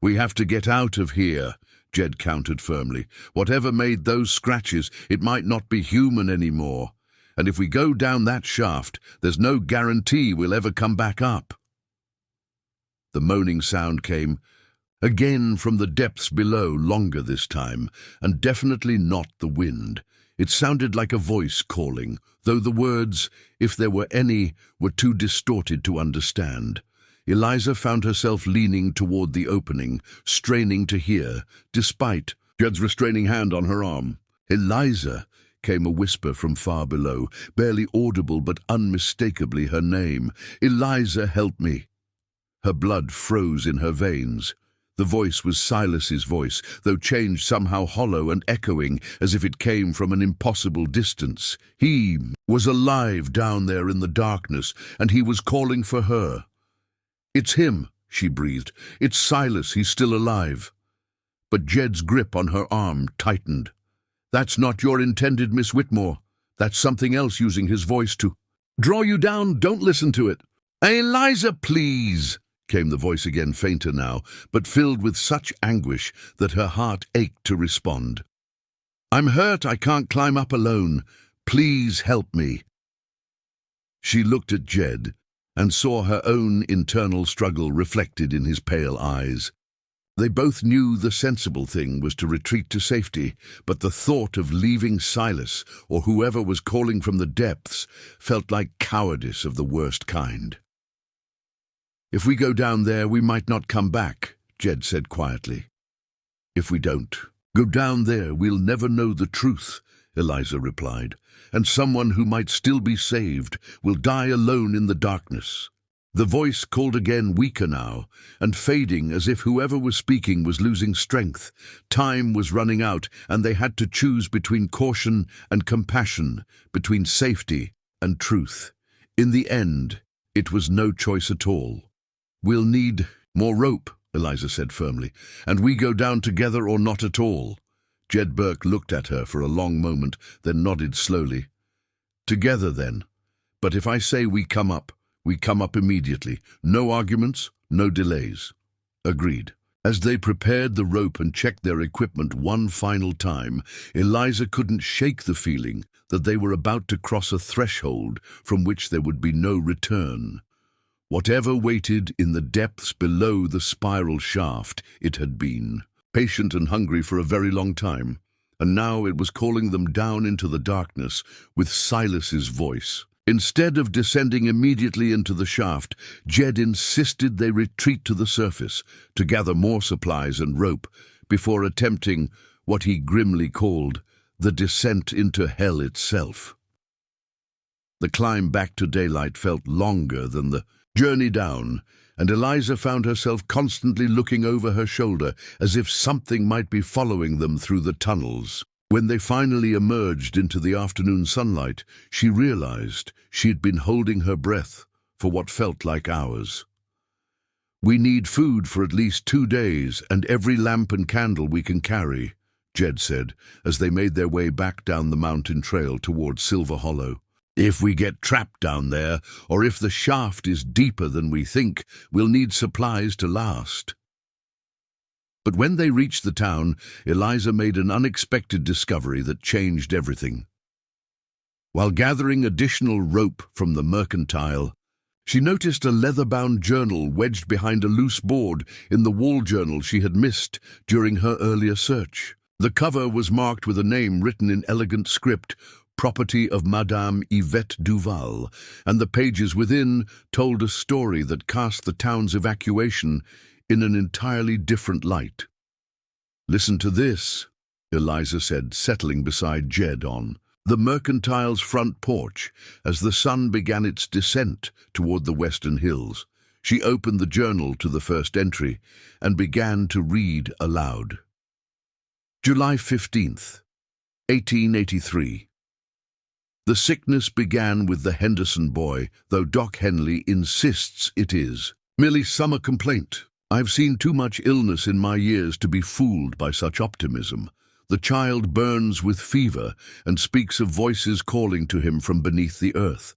We have to get out of here, Jed countered firmly. Whatever made those scratches, it might not be human anymore. And if we go down that shaft, there's no guarantee we'll ever come back up. The moaning sound came again from the depths below, longer this time, and definitely not the wind. It sounded like a voice calling, though the words, if there were any, were too distorted to understand. Eliza found herself leaning toward the opening, straining to hear, despite Jed's restraining hand on her arm. Eliza, came a whisper from far below, barely audible but unmistakably her name. Eliza, help me. Her blood froze in her veins. The voice was Silas's voice, though changed somehow hollow and echoing, as if it came from an impossible distance. He was alive down there in the darkness, and he was calling for her. It's him, she breathed. It's Silas, he's still alive. But Jed's grip on her arm tightened. That's not your intended Miss Whitmore. That's something else using his voice to draw you down. Don't listen to it. Eliza, please, came the voice again, fainter now, but filled with such anguish that her heart ached to respond. I'm hurt, I can't climb up alone. Please help me. She looked at Jed and saw her own internal struggle reflected in his pale eyes. They both knew the sensible thing was to retreat to safety, but the thought of leaving Silas, or whoever was calling from the depths, felt like cowardice of the worst kind. "If we go down there, we might not come back," Jed said quietly. "If we don't go down there, we'll never know the truth," Eliza replied, "and someone who might still be saved will die alone in the darkness." The voice called again, weaker now, and fading as if whoever was speaking was losing strength. Time was running out, and they had to choose between caution and compassion, between safety and truth. In the end, it was no choice at all. "We'll need more rope," Eliza said firmly, "and we go down together or not at all." Jed Burke looked at her for a long moment, then nodded slowly. "Together, then. But if I say we come up immediately. No arguments, no delays." "Agreed." As they prepared the rope and checked their equipment one final time, Eliza couldn't shake the feeling that they were about to cross a threshold from which there would be no return. Whatever waited in the depths below the spiral shaft, it had been, patient and hungry for a very long time, and now it was calling them down into the darkness with Silas's voice. Instead of descending immediately into the shaft, Jed insisted they retreat to the surface to gather more supplies and rope before attempting what he grimly called the descent into hell itself. The climb back to daylight felt longer than the journey down, and Eliza found herself constantly looking over her shoulder as if something might be following them through the tunnels. When they finally emerged into the afternoon sunlight, she realized she had been holding her breath for what felt like hours. "We need food for at least 2 days and every lamp and candle we can carry," Jed said, as they made their way back down the mountain trail towards Silver Hollow. "If we get trapped down there, or if the shaft is deeper than we think, we'll need supplies to last." But when they reached the town, Eliza made an unexpected discovery that changed everything. While gathering additional rope from the mercantile, she noticed a leather-bound journal wedged behind a loose board in the wall journal she had missed during her earlier search. The cover was marked with a name written in elegant script, "Property of Madame Yvette Duval," and the pages within told a story that cast the town's evacuation in an entirely different light. "Listen to this," Eliza said, settling beside Jed on the mercantile's front porch as the sun began its descent toward the western hills. She opened the journal to the first entry and began to read aloud. July 15th, 1883. The sickness began with the Henderson boy, though Doc Henley insists it is merely summer complaint. I've seen too much illness in my years to be fooled by such optimism. The child burns with fever and speaks of voices calling to him from beneath the earth.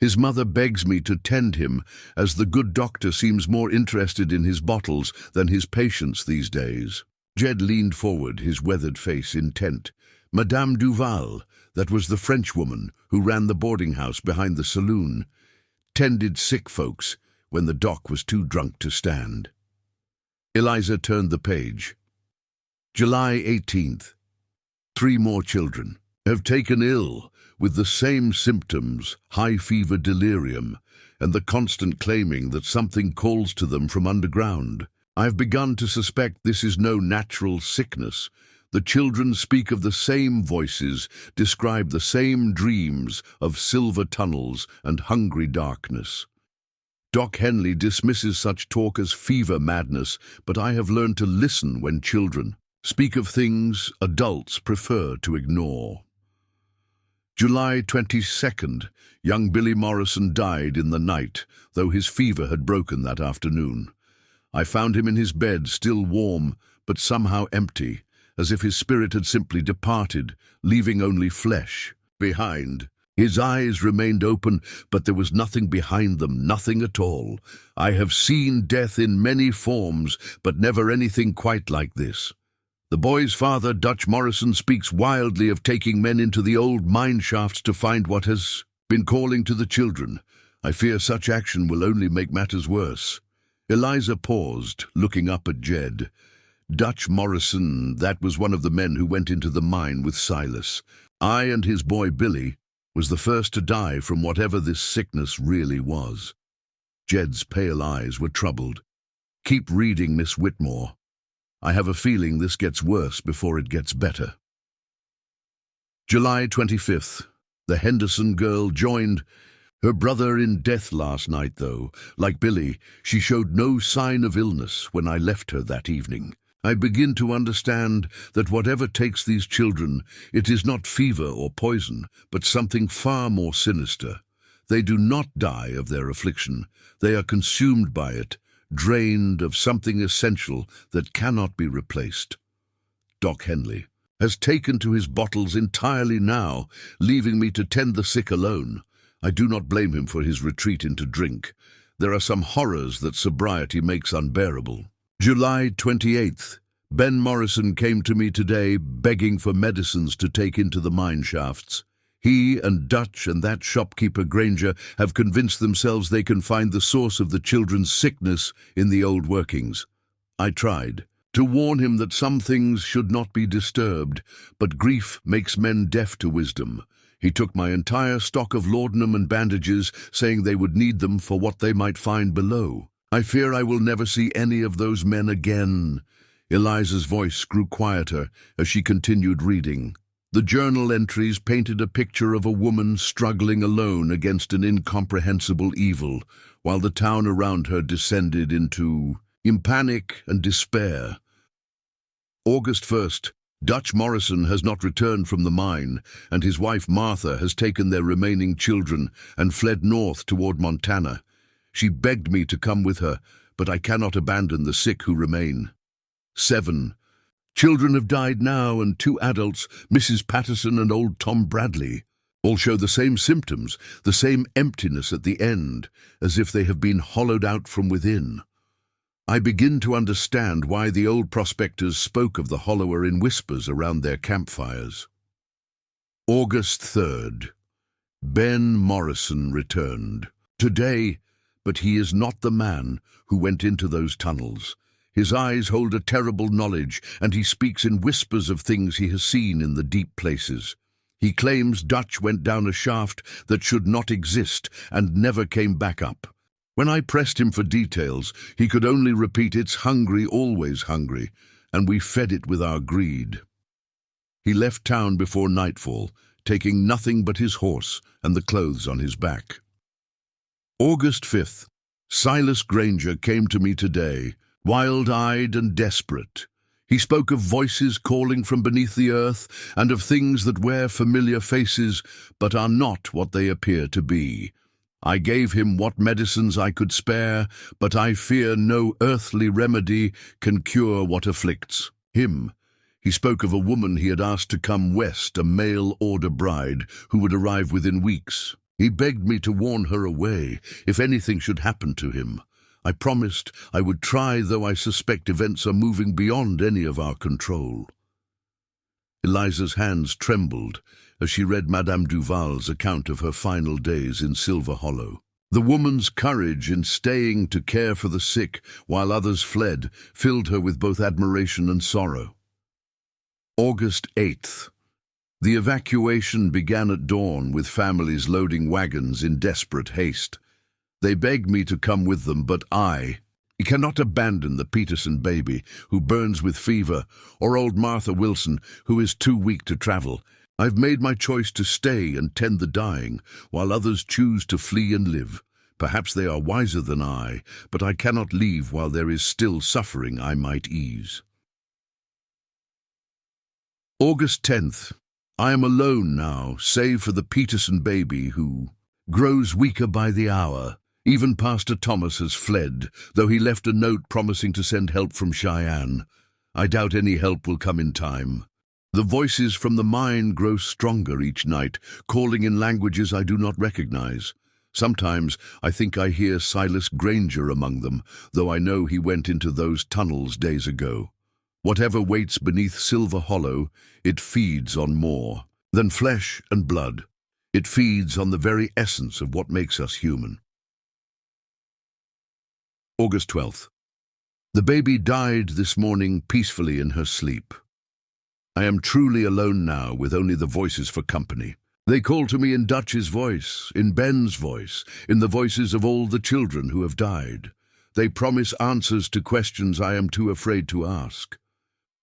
His mother begs me to tend him, as the good doctor seems more interested in his bottles than his patients these days." Jed leaned forward, his weathered face intent. "Madame Duval, that was the French woman who ran the boarding house behind the saloon, tended sick folks when the doc was too drunk to stand." Eliza turned the page. July 18th. 3 more children have taken ill with the same symptoms, high fever, delirium, and the constant claiming that something calls to them from underground. I've begun to suspect this is no natural sickness. The children speak of the same voices, describe the same dreams of silver tunnels and hungry darkness. Doc Henley dismisses such talk as fever madness, but I have learned to listen when children speak of things adults prefer to ignore. July 22nd, young Billy Morrison died in the night, though his fever had broken that afternoon. I found him in his bed, still warm, but somehow empty, as if his spirit had simply departed, leaving only flesh behind. His eyes remained open, but there was nothing behind them, nothing at all. I have seen death in many forms, but never anything quite like this. The boy's father, Dutch Morrison, speaks wildly of taking men into the old mine shafts to find what has been calling to the children. I fear such action will only make matters worse. Eliza paused, looking up at Jed. Dutch Morrison, that was one of the men who went into the mine with Silas. I and his boy Billy was the first to die from whatever this sickness really was. Jed's pale eyes were troubled. Keep reading, Miss Whitmore. I have a feeling this gets worse before it gets better. July 25th. The Henderson girl joined her brother in death last night, though. Like Billy, she showed no sign of illness when I left her that evening. I begin to understand that whatever takes these children, it is not fever or poison, but something far more sinister. They do not die of their affliction. They are consumed by it, drained of something essential that cannot be replaced. Doc Henley has taken to his bottles entirely now, leaving me to tend the sick alone. I do not blame him for his retreat into drink. There are some horrors that sobriety makes unbearable. July 28th. Ben Morrison came to me today begging for medicines to take into the mine shafts. He and Dutch and that shopkeeper Granger have convinced themselves they can find the source of the children's sickness in the old workings. I tried to warn him that some things should not be disturbed, but grief makes men deaf to wisdom. He took my entire stock of laudanum and bandages, saying they would need them for what they might find below. I fear I will never see any of those men again. Eliza's voice grew quieter as she continued reading. The journal entries painted a picture of a woman struggling alone against an incomprehensible evil, while the town around her descended into panic and despair. August 1st. Dutch Morrison has not returned from the mine, and his wife Martha has taken their remaining children and fled north toward Montana. She begged me to come with her, but I cannot abandon the sick who remain. 7. Children have died now, and 2 adults, Mrs. Patterson and old Tom Bradley, all show the same symptoms, the same emptiness at the end, as if they have been hollowed out from within. I begin to understand why the old prospectors spoke of the hollower in whispers around their campfires. August 3rd. Ben Morrison returned. Today, but he is not the man who went into those tunnels. His eyes hold a terrible knowledge, and he speaks in whispers of things he has seen in the deep places. He claims Dutch went down a shaft that should not exist and never came back up. When I pressed him for details, he could only repeat, "It's hungry, always hungry," and we fed it with our greed. He left town before nightfall, taking nothing but his horse and the clothes on his back. August 5th. Silas Granger came to me today, wild-eyed and desperate. He spoke of voices calling from beneath the earth and of things that wear familiar faces but are not what they appear to be. I gave him what medicines I could spare, but I fear no earthly remedy can cure what afflicts him. He spoke of a woman he had asked to come west, a mail-order bride who would arrive within weeks. He begged me to warn her away if anything should happen to him. I promised I would try, though I suspect events are moving beyond any of our control. Eliza's hands trembled as she read Madame Duval's account of her final days in Silver Hollow. The woman's courage in staying to care for the sick while others fled filled her with both admiration and sorrow. August 8th. The evacuation began at dawn, with families loading wagons in desperate haste. They begged me to come with them, but I cannot abandon the Peterson baby, who burns with fever, or old Martha Wilson, who is too weak to travel. I've made my choice to stay and tend the dying, while others choose to flee and live. Perhaps they are wiser than I, but I cannot leave while there is still suffering I might ease. August 10th. I am alone now, save for the Peterson baby, who grows weaker by the hour. Even Pastor Thomas has fled, though he left a note promising to send help from Cheyenne. I doubt any help will come in time. The voices from the mine grow stronger each night, calling in languages I do not recognize. Sometimes I think I hear Silas Granger among them, though I know he went into those tunnels days ago. Whatever waits beneath Silver Hollow, it feeds on more than flesh and blood. It feeds on the very essence of what makes us human. August 12th. The baby died this morning peacefully in her sleep. I am truly alone now, with only the voices for company. They call to me in Dutch's voice, in Ben's voice, in the voices of all the children who have died. They promise answers to questions I am too afraid to ask.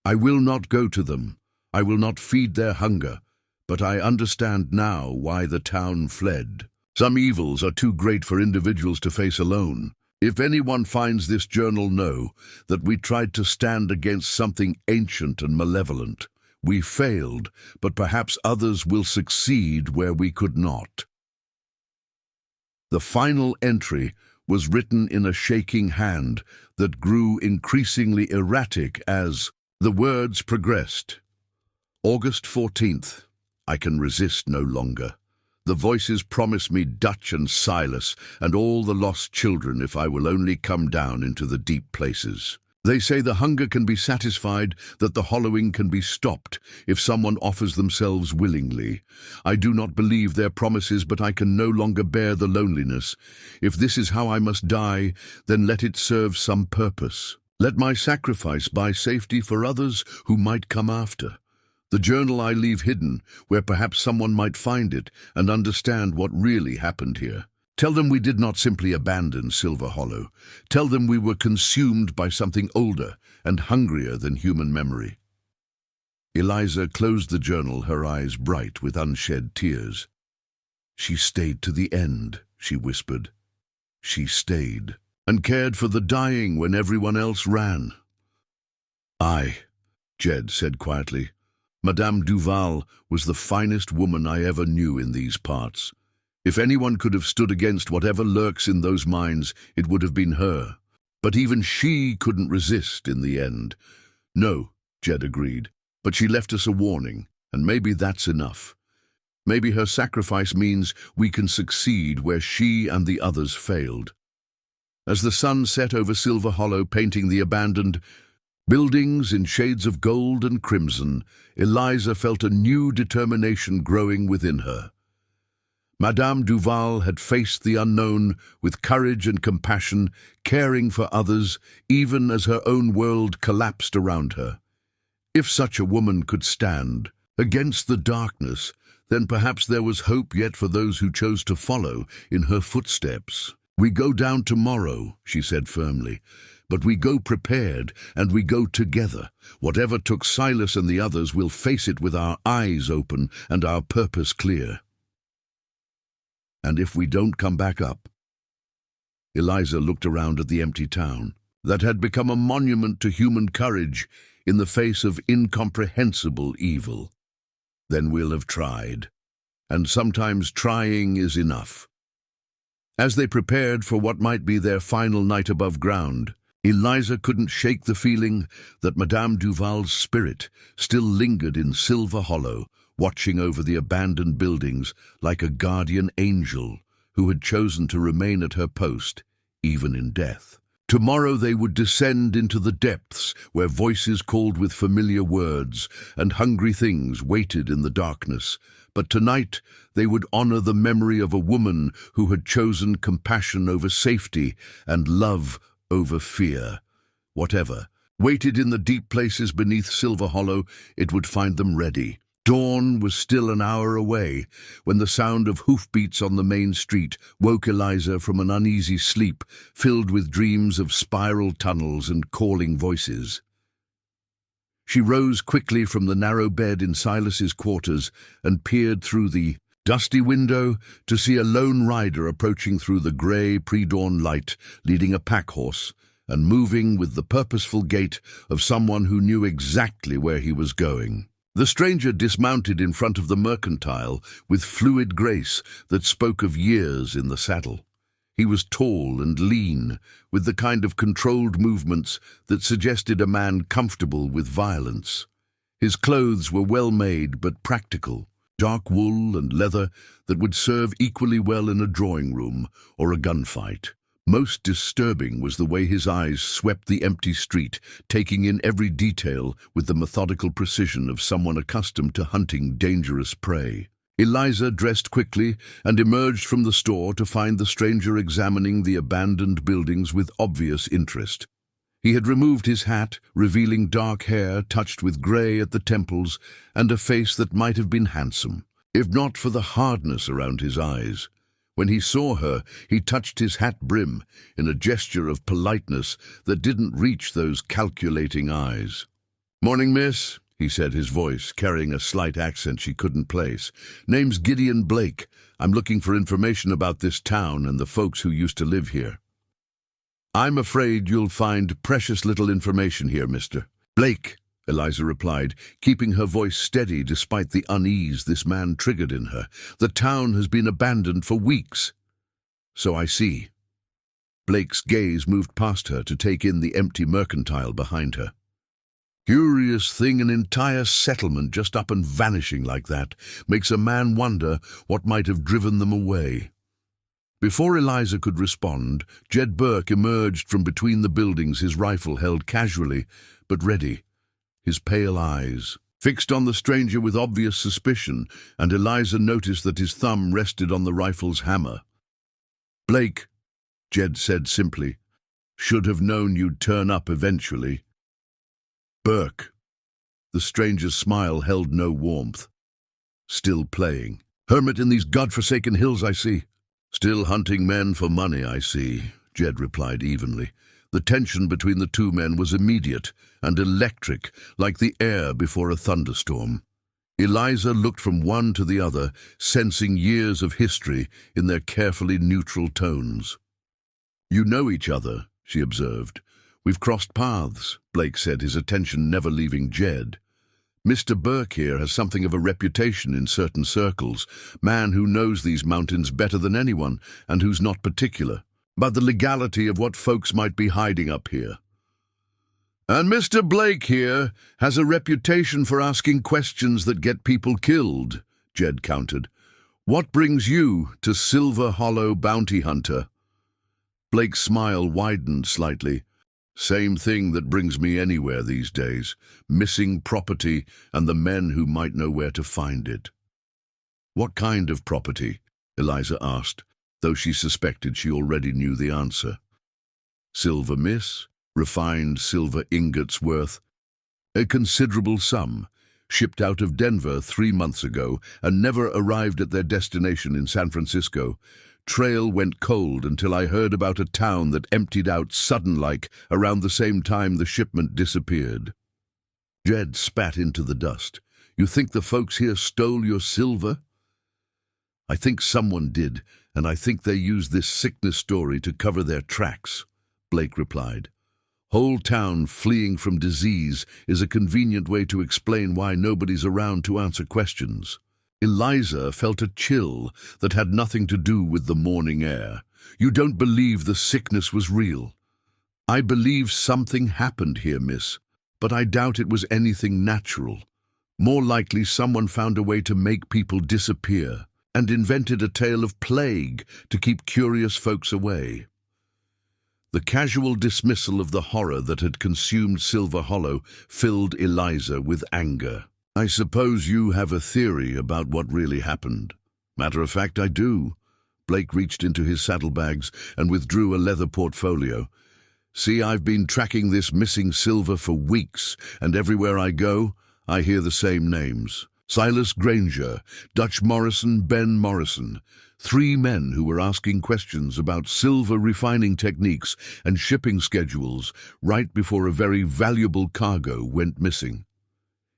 I will not go to them. I will not feed their hunger, but I understand now why the town fled. Some evils are too great for individuals to face alone. If anyone finds this journal, know that we tried to stand against something ancient and malevolent. We failed, but perhaps others will succeed where we could not. The final entry was written in a shaking hand that grew increasingly erratic as the words progressed. August 14th. I can resist no longer. The voices promise me Dutch and Silas and all the lost children if I will only come down into the deep places. They say the hunger can be satisfied, that the hollowing can be stopped if someone offers themselves willingly. I do not believe their promises, but I can no longer bear the loneliness. If this is how I must die, then let it serve some purpose. Let my sacrifice buy safety for others who might come after. The journal I leave hidden, where perhaps someone might find it and understand what really happened here. Tell them we did not simply abandon Silver Hollow. Tell them we were consumed by something older and hungrier than human memory. Eliza closed the journal, her eyes bright with unshed tears. She stayed to the end, she whispered. She stayed and cared for the dying when everyone else ran. I, Jed said quietly. Madame Duval was the finest woman I ever knew in these parts. If anyone could have stood against whatever lurks in those minds, it would have been her. But even she couldn't resist in the end. No, Jed agreed, but she left us a warning, and maybe that's enough. Maybe her sacrifice means we can succeed where she and the others failed. As the sun set over Silver Hollow, painting the abandoned buildings in shades of gold and crimson, Eliza felt a new determination growing within her. Madame Duval had faced the unknown with courage and compassion, caring for others, even as her own world collapsed around her. If such a woman could stand against the darkness, then perhaps there was hope yet for those who chose to follow in her footsteps. We go down tomorrow, she said firmly. But we go prepared, and we go together. Whatever took Silas and the others, we'll face it with our eyes open and our purpose clear. And if we don't come back up? Eliza looked around at the empty town that had become a monument to human courage in the face of incomprehensible evil. Then we'll have tried, and sometimes trying is enough. As they prepared for what might be their final night above ground, Eliza couldn't shake the feeling that Madame Duval's spirit still lingered in Silver Hollow, watching over the abandoned buildings like a guardian angel who had chosen to remain at her post, even in death. Tomorrow they would descend into the depths where voices called with familiar words and hungry things waited in the darkness. But tonight they would honor the memory of a woman who had chosen compassion over safety and love over fear. Whatever waited in the deep places beneath Silver Hollow, it would find them ready. Dawn was still an hour away when the sound of hoofbeats on the main street woke Eliza from an uneasy sleep filled with dreams of spiral tunnels and calling voices. She rose quickly from the narrow bed in Silas's quarters and peered through the dusty window to see a lone rider approaching through the grey pre-dawn light, leading a pack horse and moving with the purposeful gait of someone who knew exactly where he was going. The stranger dismounted in front of the mercantile with fluid grace that spoke of years in the saddle. He was tall and lean, with the kind of controlled movements that suggested a man comfortable with violence. His clothes were well made but practical, dark wool and leather that would serve equally well in a drawing room or a gunfight. Most disturbing was the way his eyes swept the empty street, taking in every detail with the methodical precision of someone accustomed to hunting dangerous prey. Eliza dressed quickly and emerged from the store to find the stranger examining the abandoned buildings with obvious interest. He had removed his hat, revealing dark hair touched with grey at the temples and a face that might have been handsome, if not for the hardness around his eyes. When he saw her, he touched his hat brim in a gesture of politeness that didn't reach those calculating eyes. "Morning, miss," he said, his voice carrying a slight accent she couldn't place. "Name's Gideon Blake. I'm looking for information about this town and the folks who used to live here." "I'm afraid you'll find precious little information here, Mr. Blake," Eliza replied, keeping her voice steady despite the unease this man triggered in her. "The town has been abandoned for weeks." "So I see." Blake's gaze moved past her to take in the empty mercantile behind her. Curious thing, an entire settlement just up and vanishing like that makes a man wonder what might have driven them away. Before Eliza could respond, Jed Burke emerged from between the buildings, his rifle held casually but ready, his pale eyes fixed on the stranger with obvious suspicion, and Eliza noticed that his thumb rested on the rifle's hammer. "Blake," Jed said simply, "should have known you'd turn up eventually." "Burke." The stranger's smile held no warmth. "Still playing. Hermit in these godforsaken hills, I see." "Still hunting men for money, I see," Jed replied evenly. The tension between the two men was immediate and electric, like the air before a thunderstorm. Eliza looked from one to the other, sensing years of history in their carefully neutral tones. "You know each other," she observed. "We've crossed paths," Blake said, his attention never leaving Jed. "Mr. Burke here has something of a reputation in certain circles, man who knows these mountains better than anyone and who's not particular about the legality of what folks might be hiding up here." "And Mr. Blake here has a reputation for asking questions that get people killed," Jed countered. "What brings you to Silver Hollow Bounty Hunter?" Blake's smile widened slightly. "Same thing that brings me anywhere these days, missing property and the men who might know where to find it." "What kind of property?" Eliza asked, though she suspected she already knew the answer. "Silver, miss. Refined silver ingots worth a considerable sum, shipped out of Denver 3 months ago and never arrived at their destination in San Francisco. Trail went cold until I heard about a town that emptied out sudden-like around the same time the shipment disappeared." Jed spat into the dust. "You think the folks here stole your silver?" "I think someone did, and I think they used this sickness story to cover their tracks," Blake replied. "Whole town fleeing from disease is a convenient way to explain why nobody's around to answer questions." Eliza felt a chill that had nothing to do with the morning air. "You don't believe the sickness was real?" "I believe something happened here, miss, but I doubt it was anything natural. More likely someone found a way to make people disappear and invented a tale of plague to keep curious folks away." The casual dismissal of the horror that had consumed Silver Hollow filled Eliza with anger. "I suppose you have a theory about what really happened." "Matter of fact, I do." Blake reached into his saddlebags and withdrew a leather portfolio. "See, I've been tracking this missing silver for weeks, and everywhere I go, I hear the same names. Silas Granger, Dutch Morrison, Ben Morrison. 3 men who were asking questions about silver refining techniques and shipping schedules right before a very valuable cargo went missing."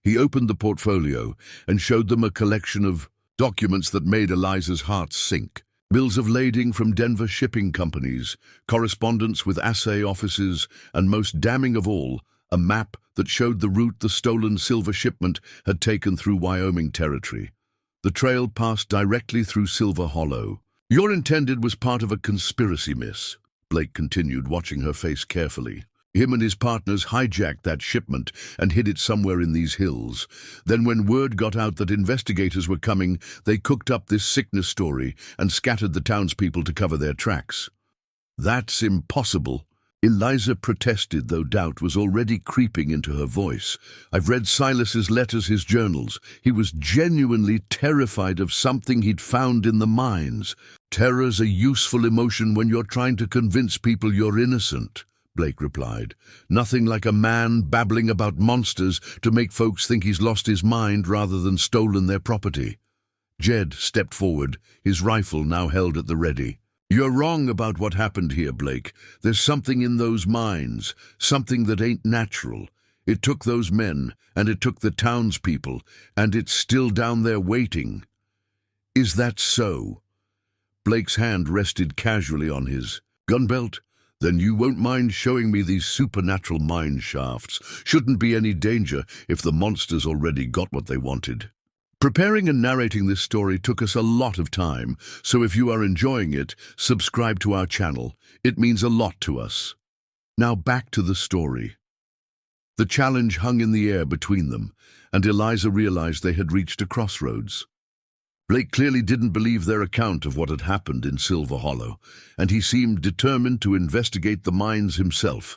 He opened the portfolio and showed them a collection of documents that made Eliza's heart sink. Bills of lading from Denver shipping companies, correspondence with assay offices, and most damning of all, a map that showed the route the stolen silver shipment had taken through Wyoming Territory. The trail passed directly through Silver Hollow. "Your intended was part of a conspiracy, miss," Blake continued, watching her face carefully. "Him and his partners hijacked that shipment and hid it somewhere in these hills. Then when word got out that investigators were coming, they cooked up this sickness story and scattered the townspeople to cover their tracks." "That's impossible," Eliza protested, though doubt was already creeping into her voice. "I've read Silas's letters, his journals. He was genuinely terrified of something he'd found in the mines. Terror's a useful emotion when you're trying to convince people you're innocent," Blake replied. "Nothing like a man babbling about monsters to make folks think he's lost his mind rather than stolen their property." Jed stepped forward, his rifle now held at the ready. "You're wrong about what happened here, Blake. There's something in those mines, something that ain't natural. It took those men, and it took the townspeople, and it's still down there waiting." "Is that so?" Blake's hand rested casually on his gun belt. "Then you won't mind showing me these supernatural mine shafts. Shouldn't be any danger if the monsters already got what they wanted." Preparing and narrating this story took us a lot of time, so if you are enjoying it, subscribe to our channel. It means a lot to us. Now back to the story. The challenge hung in the air between them, and Eliza realized they had reached a crossroads. Blake clearly didn't believe their account of what had happened in Silver Hollow, and he seemed determined to investigate the mines himself.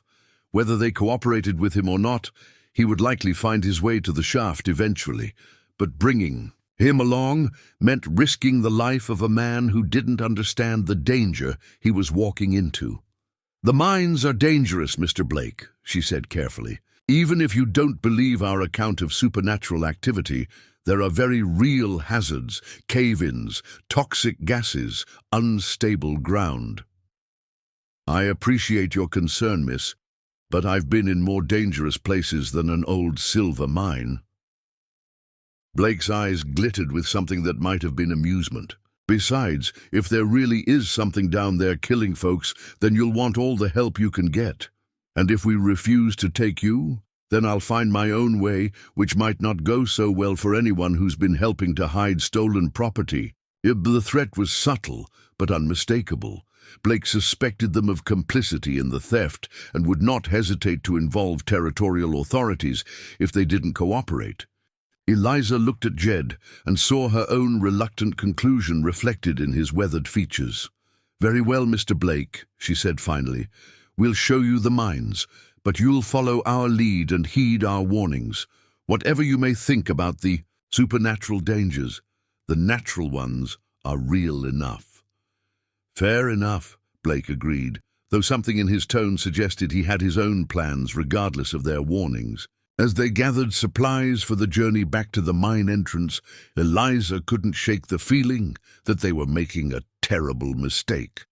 Whether they cooperated with him or not, he would likely find his way to the shaft eventually. But bringing him along meant risking the life of a man who didn't understand the danger he was walking into. "The mines are dangerous, Mr. Blake," she said carefully. "Even if you don't believe our account of supernatural activity, there are very real hazards, cave-ins, toxic gases, unstable ground." "I appreciate your concern, miss, but I've been in more dangerous places than an old silver mine." Blake's eyes glittered with something that might have been amusement. "Besides, if there really is something down there killing folks, then you'll want all the help you can get. And if we refuse to take you, then I'll find my own way, which might not go so well for anyone who's been helping to hide stolen property." The threat was subtle, but unmistakable. Blake suspected them of complicity in the theft and would not hesitate to involve territorial authorities if they didn't cooperate. Eliza looked at Jed and saw her own reluctant conclusion reflected in his weathered features. "Very well, Mr. Blake," she said finally. "We'll show you the mines, but you'll follow our lead and heed our warnings. Whatever you may think about the supernatural dangers, the natural ones are real enough." "Fair enough," Blake agreed, though something in his tone suggested he had his own plans regardless of their warnings. As they gathered supplies for the journey back to the mine entrance, Eliza couldn't shake the feeling that they were making a terrible mistake.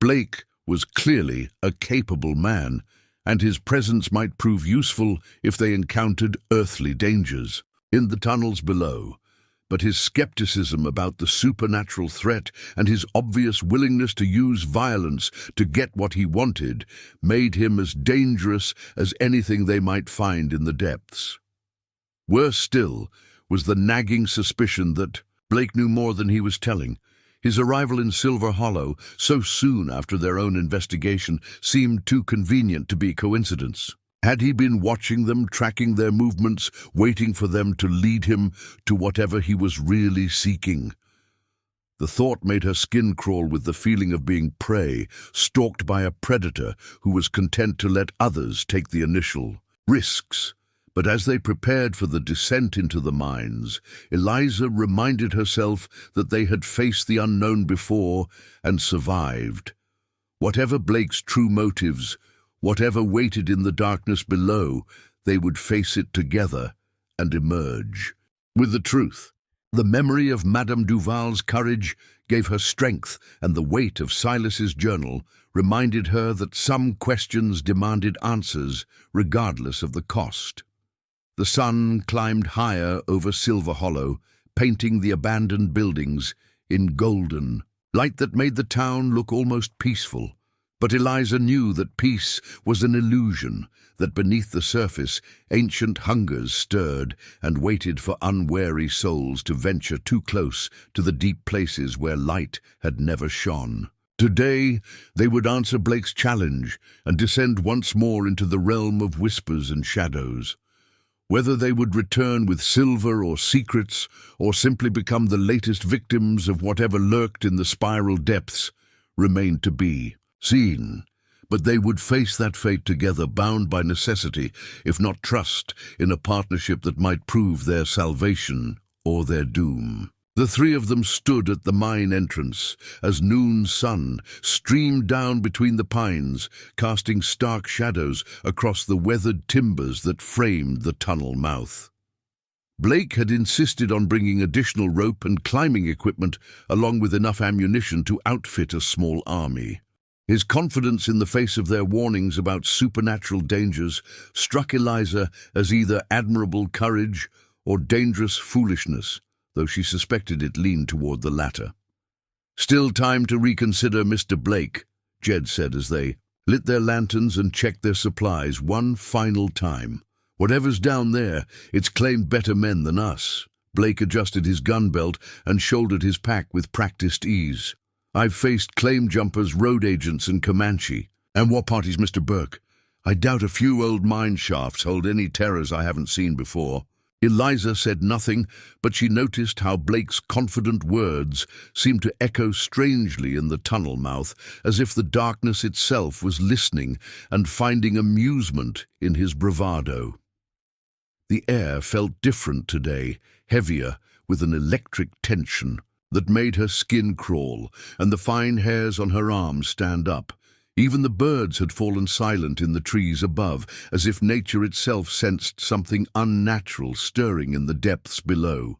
Blake was clearly a capable man, and his presence might prove useful if they encountered earthly dangers in the tunnels below. But his skepticism about the supernatural threat and his obvious willingness to use violence to get what he wanted made him as dangerous as anything they might find in the depths. Worse still was the nagging suspicion that Blake knew more than he was telling. His arrival in Silver Hollow so soon after their own investigation seemed too convenient to be coincidence. Had he been watching them, tracking their movements, waiting for them to lead him to whatever he was really seeking? The thought made her skin crawl with the feeling of being prey, stalked by a predator who was content to let others take the initial risks. But as they prepared for the descent into the mines, Eliza reminded herself that they had faced the unknown before and survived. Whatever Blake's true motives, whatever waited in the darkness below, they would face it together and emerge with the truth. The memory of Madame Duval's courage gave her strength, and the weight of Silas's journal reminded her that some questions demanded answers regardless of the cost. The sun climbed higher over Silver Hollow, painting the abandoned buildings in golden light that made the town look almost peaceful. But Eliza knew that peace was an illusion, that beneath the surface ancient hungers stirred and waited for unwary souls to venture too close to the deep places where light had never shone. Today they would answer Blake's challenge and descend once more into the realm of whispers and shadows. Whether they would return with silver or secrets, or simply become the latest victims of whatever lurked in the spiral depths, remained to be seen. But they would face that fate together, bound by necessity, if not trust, in a partnership that might prove their salvation or their doom. The three of them stood at the mine entrance as noon sun streamed down between the pines, casting stark shadows across the weathered timbers that framed the tunnel mouth. Blake had insisted on bringing additional rope and climbing equipment, along with enough ammunition to outfit a small army. His confidence in the face of their warnings about supernatural dangers struck Eliza as either admirable courage or dangerous foolishness, though she suspected it leaned toward the latter. "Still time to reconsider, Mr. Blake," Jed said as they lit their lanterns and checked their supplies one final time. "Whatever's down there, it's claimed better men than us." Blake adjusted his gun belt and shouldered his pack with practiced ease. "I've faced claim jumpers, road agents, and Comanche. And what parties, Mr. Burke? I doubt a few old mine shafts hold any terrors I haven't seen before." Eliza said nothing, but she noticed how Blake's confident words seemed to echo strangely in the tunnel mouth, as if the darkness itself was listening and finding amusement in his bravado. The air felt different today, heavier, with an electric tension that made her skin crawl and the fine hairs on her arms stand up. Even the birds had fallen silent in the trees above, as if nature itself sensed something unnatural stirring in the depths below.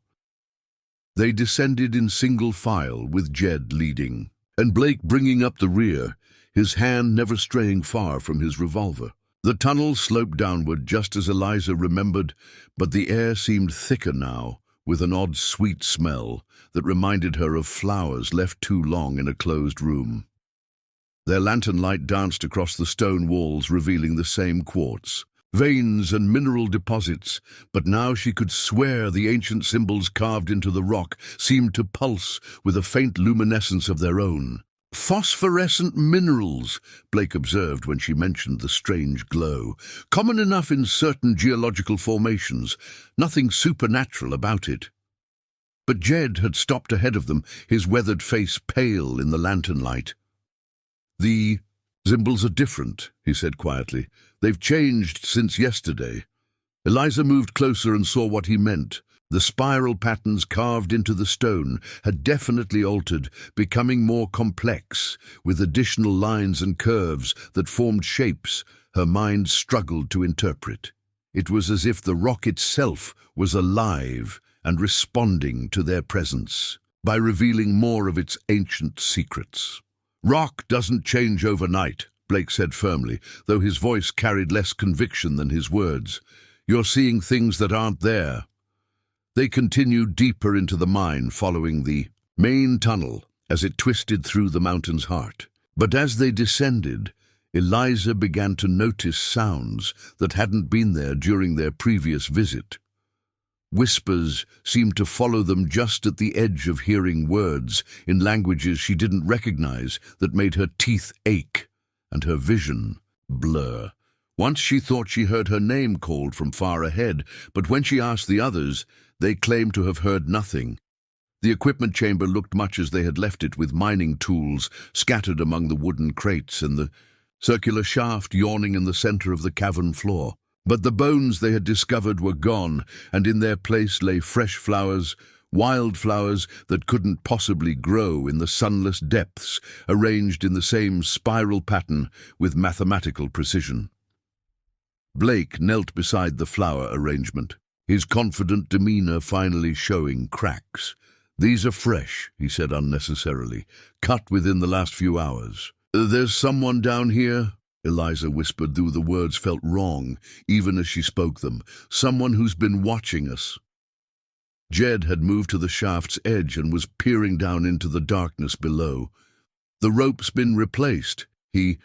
They descended in single file, with Jed leading, and Blake bringing up the rear, his hand never straying far from his revolver. The tunnel sloped downward just as Eliza remembered, but the air seemed thicker now, with an odd sweet smell that reminded her of flowers left too long in a closed room. Their lantern light danced across the stone walls, revealing the same quartz, veins and mineral deposits, but now she could swear the ancient symbols carved into the rock seemed to pulse with a faint luminescence of their own. "Phosphorescent minerals," Blake observed when she mentioned the strange glow. "Common enough in certain geological formations, nothing supernatural about it." But Jed had stopped ahead of them, his weathered face pale in the lantern light. "The symbols are different," he said quietly. "They've changed since yesterday." Eliza moved closer and saw what he meant. The spiral patterns carved into the stone had definitely altered, becoming more complex, with additional lines and curves that formed shapes her mind struggled to interpret. It was as if the rock itself was alive and responding to their presence, by revealing more of its ancient secrets. "Rock doesn't change overnight," Blake said firmly, though his voice carried less conviction than his words. "You're seeing things that aren't there." They continued deeper into the mine, following the main tunnel as it twisted through the mountain's heart. But as they descended, Eliza began to notice sounds that hadn't been there during their previous visit. Whispers seemed to follow them just at the edge of hearing words in languages she didn't recognize that made her teeth ache and her vision blur. Once she thought she heard her name called from far ahead, but when she asked the others, they claimed to have heard nothing. The equipment chamber looked much as they had left it, with mining tools scattered among the wooden crates and the circular shaft yawning in the center of the cavern floor. But the bones they had discovered were gone, and in their place lay fresh flowers, wild flowers that couldn't possibly grow in the sunless depths, arranged in the same spiral pattern with mathematical precision. Blake knelt beside the flower arrangement, his confident demeanor finally showing cracks. "These are fresh," he said unnecessarily, "cut within the last few hours." "There's someone down here," Eliza whispered, though the words felt wrong, even as she spoke them. "Someone who's been watching us." Jed had moved to the shaft's edge and was peering down into the darkness below. "The rope's been replaced," he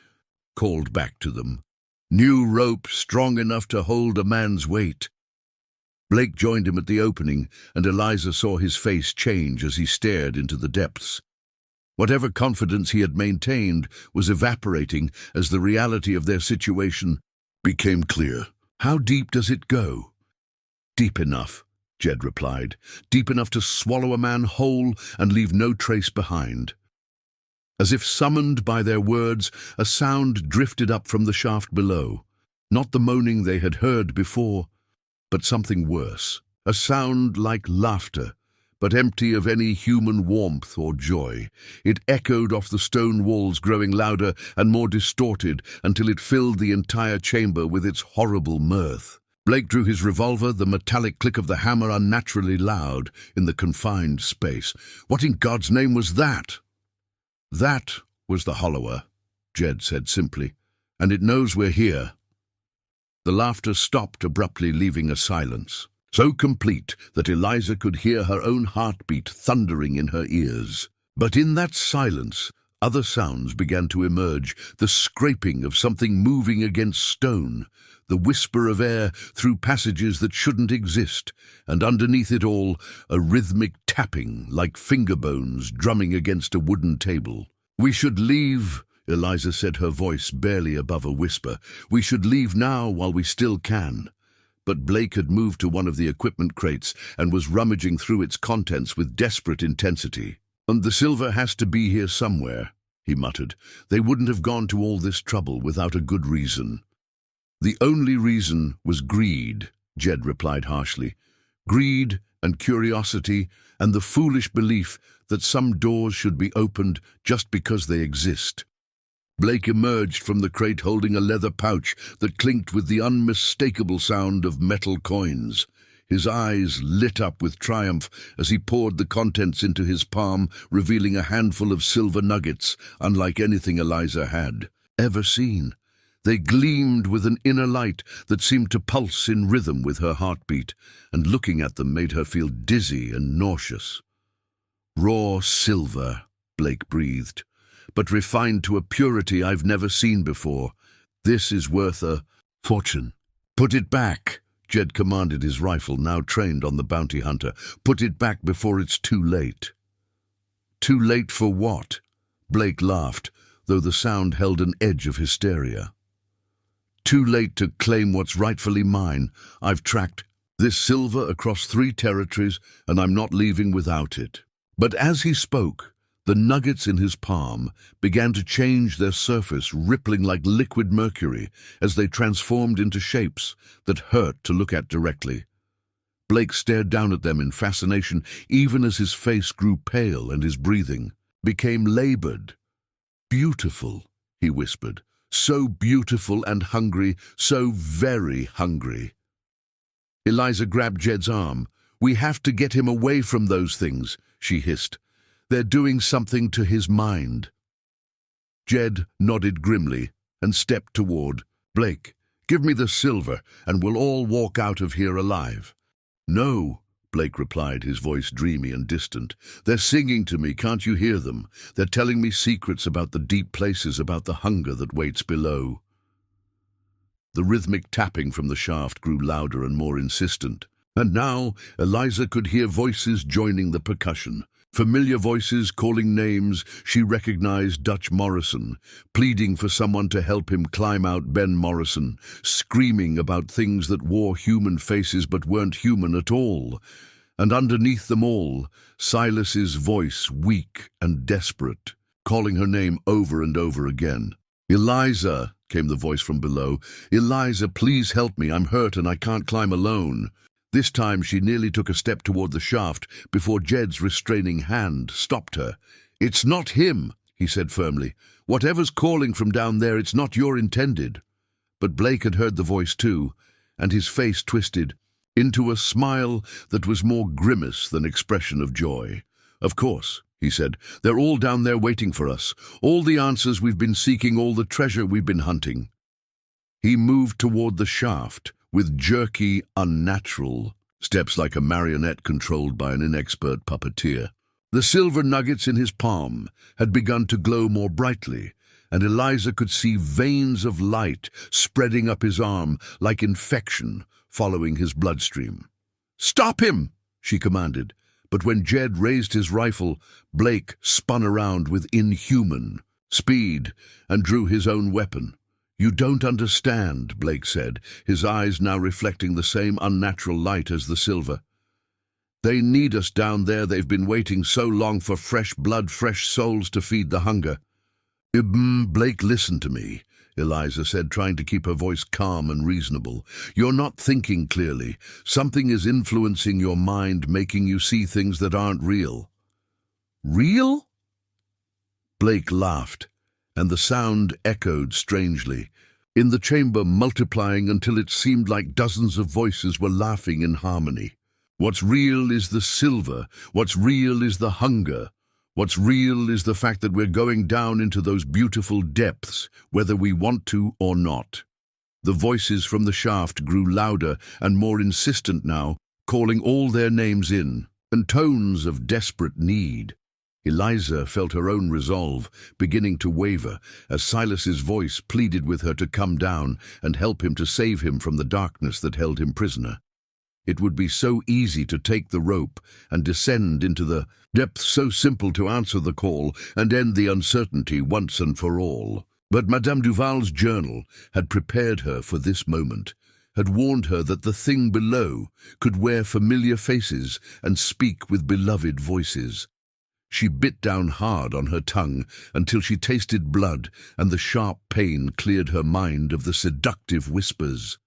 called back to them. "New rope strong enough to hold a man's weight." Blake joined him at the opening, and Eliza saw his face change as he stared into the depths. Whatever confidence he had maintained was evaporating as the reality of their situation became clear. "How deep does it go?" "Deep enough," Jed replied. "Deep enough to swallow a man whole and leave no trace behind." As if summoned by their words, a sound drifted up from the shaft below. Not the moaning they had heard before, but something worse. A sound like laughter, but empty of any human warmth or joy. It echoed off the stone walls, growing louder and more distorted until it filled the entire chamber with its horrible mirth. Blake drew his revolver, the metallic click of the hammer unnaturally loud in the confined space. What in God's name was that? That was the Hollower, Jed said simply, and it knows we're here. The laughter stopped abruptly, leaving a silence, so complete that Eliza could hear her own heartbeat thundering in her ears. But in that silence, other sounds began to emerge, the scraping of something moving against stone, the whisper of air through passages that shouldn't exist, and underneath it all, a rhythmic tapping like finger bones drumming against a wooden table. "We should leave," Eliza said, her voice barely above a whisper. "We should leave now while we still can." But Blake had moved to one of the equipment crates and was rummaging through its contents with desperate intensity. "And the silver has to be here somewhere," he muttered. "They wouldn't have gone to all this trouble without a good reason." "The only reason was greed," Jed replied harshly. "Greed and curiosity and the foolish belief that some doors should be opened just because they exist." Blake emerged from the crate holding a leather pouch that clinked with the unmistakable sound of metal coins. His eyes lit up with triumph as he poured the contents into his palm, revealing a handful of silver nuggets, unlike anything Eliza had ever seen. They gleamed with an inner light that seemed to pulse in rhythm with her heartbeat, and looking at them made her feel dizzy and nauseous. "Raw silver," Blake breathed, "but refined to a purity I've never seen before. This is worth a fortune." "Put it back," Jed commanded, his rifle now trained on the bounty hunter. "Put it back before it's too late." "Too late for what?" Blake laughed, though the sound held an edge of hysteria. "Too late to claim what's rightfully mine. I've tracked this silver across 3 territories, and I'm not leaving without it." But as he spoke, the nuggets in his palm began to change their surface, rippling like liquid mercury as they transformed into shapes that hurt to look at directly. Blake stared down at them in fascination, even as his face grew pale and his breathing became labored. "Beautiful," he whispered. "So beautiful and hungry, so very hungry." Eliza grabbed Jed's arm. "We have to get him away from those things," she hissed. "They're doing something to his mind." Jed nodded grimly and stepped toward Blake. "Give me the silver, and we'll all walk out of here alive." "No," Blake replied, his voice dreamy and distant. "They're singing to me, can't you hear them? They're telling me secrets about the deep places, about the hunger that waits below." The rhythmic tapping from the shaft grew louder and more insistent, and now Eliza could hear voices joining the percussion. Familiar voices calling names. She recognized Dutch Morrison, pleading for someone to help him climb out Ben Morrison, screaming about things that wore human faces but weren't human at all. And underneath them all, Silas's voice, weak and desperate, calling her name over and over again. "Eliza," came the voice from below. "Eliza, please help me. I'm hurt and I can't climb alone." This time she nearly took a step toward the shaft before Jed's restraining hand stopped her. "It's not him," he said firmly. "Whatever's calling from down there, it's not your intended." But Blake had heard the voice too, and his face twisted into a smile that was more grimace than expression of joy. "Of course," he said, "they're all down there waiting for us. All the answers we've been seeking, all the treasure we've been hunting." He moved toward the shaft with jerky, unnatural steps like a marionette controlled by an inexpert puppeteer. The silver nuggets in his palm had begun to glow more brightly, and Eliza could see veins of light spreading up his arm like infection following his bloodstream. "Stop him!" she commanded, but when Jed raised his rifle, Blake spun around with inhuman speed and drew his own weapon. "You don't understand," Blake said, his eyes now reflecting the same unnatural light as the silver. "They need us down there. They've been waiting so long for fresh blood, fresh souls to feed the hunger." Blake, listen to me, Eliza said, trying to keep her voice calm and reasonable. You're not thinking clearly. Something is influencing your mind, making you see things that aren't real. Real? Blake laughed, and the sound echoed strangely, in the chamber multiplying until it seemed like dozens of voices were laughing in harmony. What's real is the silver. What's real is the hunger. What's real is the fact that we're going down into those beautiful depths, whether we want to or not. The voices from the shaft grew louder and more insistent now, calling all their names in, and tones of desperate need. Eliza felt her own resolve beginning to waver as Silas's voice pleaded with her to come down and help him to save him from the darkness that held him prisoner. It would be so easy to take the rope and descend into the depths, so simple to answer the call and end the uncertainty once and for all. But Madame Duval's journal had prepared her for this moment, had warned her that the thing below could wear familiar faces and speak with beloved voices. She bit down hard on her tongue until she tasted blood, and the sharp pain cleared her mind of the seductive whispers.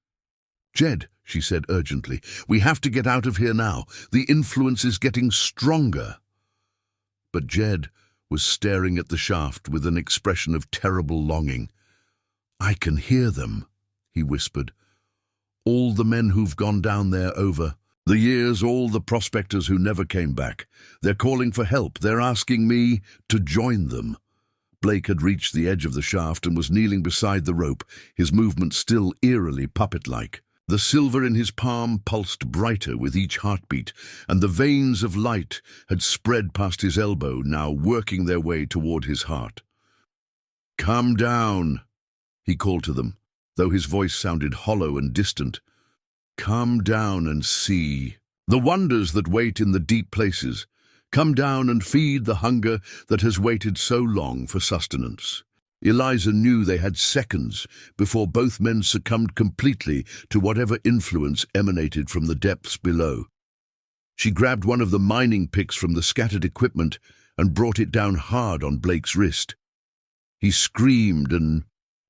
"Jed," she said urgently, "we have to get out of here now. The influence is getting stronger." But Jed was staring at the shaft with an expression of terrible longing. "I can hear them," he whispered. "All the men who've gone down there over the years, all the prospectors who never came back. They're calling for help. They're asking me to join them." Blake had reached the edge of the shaft and was kneeling beside the rope, his movements still eerily puppet-like. The silver in his palm pulsed brighter with each heartbeat, and the veins of light had spread past his elbow, now working their way toward his heart. "Come down," he called to them, though his voice sounded hollow and distant. "Come down and see the wonders that wait in the deep places. Come down and feed the hunger that has waited so long for sustenance." Eliza knew they had seconds before both men succumbed completely to whatever influence emanated from the depths below. She grabbed one of the mining picks from the scattered equipment and brought it down hard on Blake's wrist. He screamed and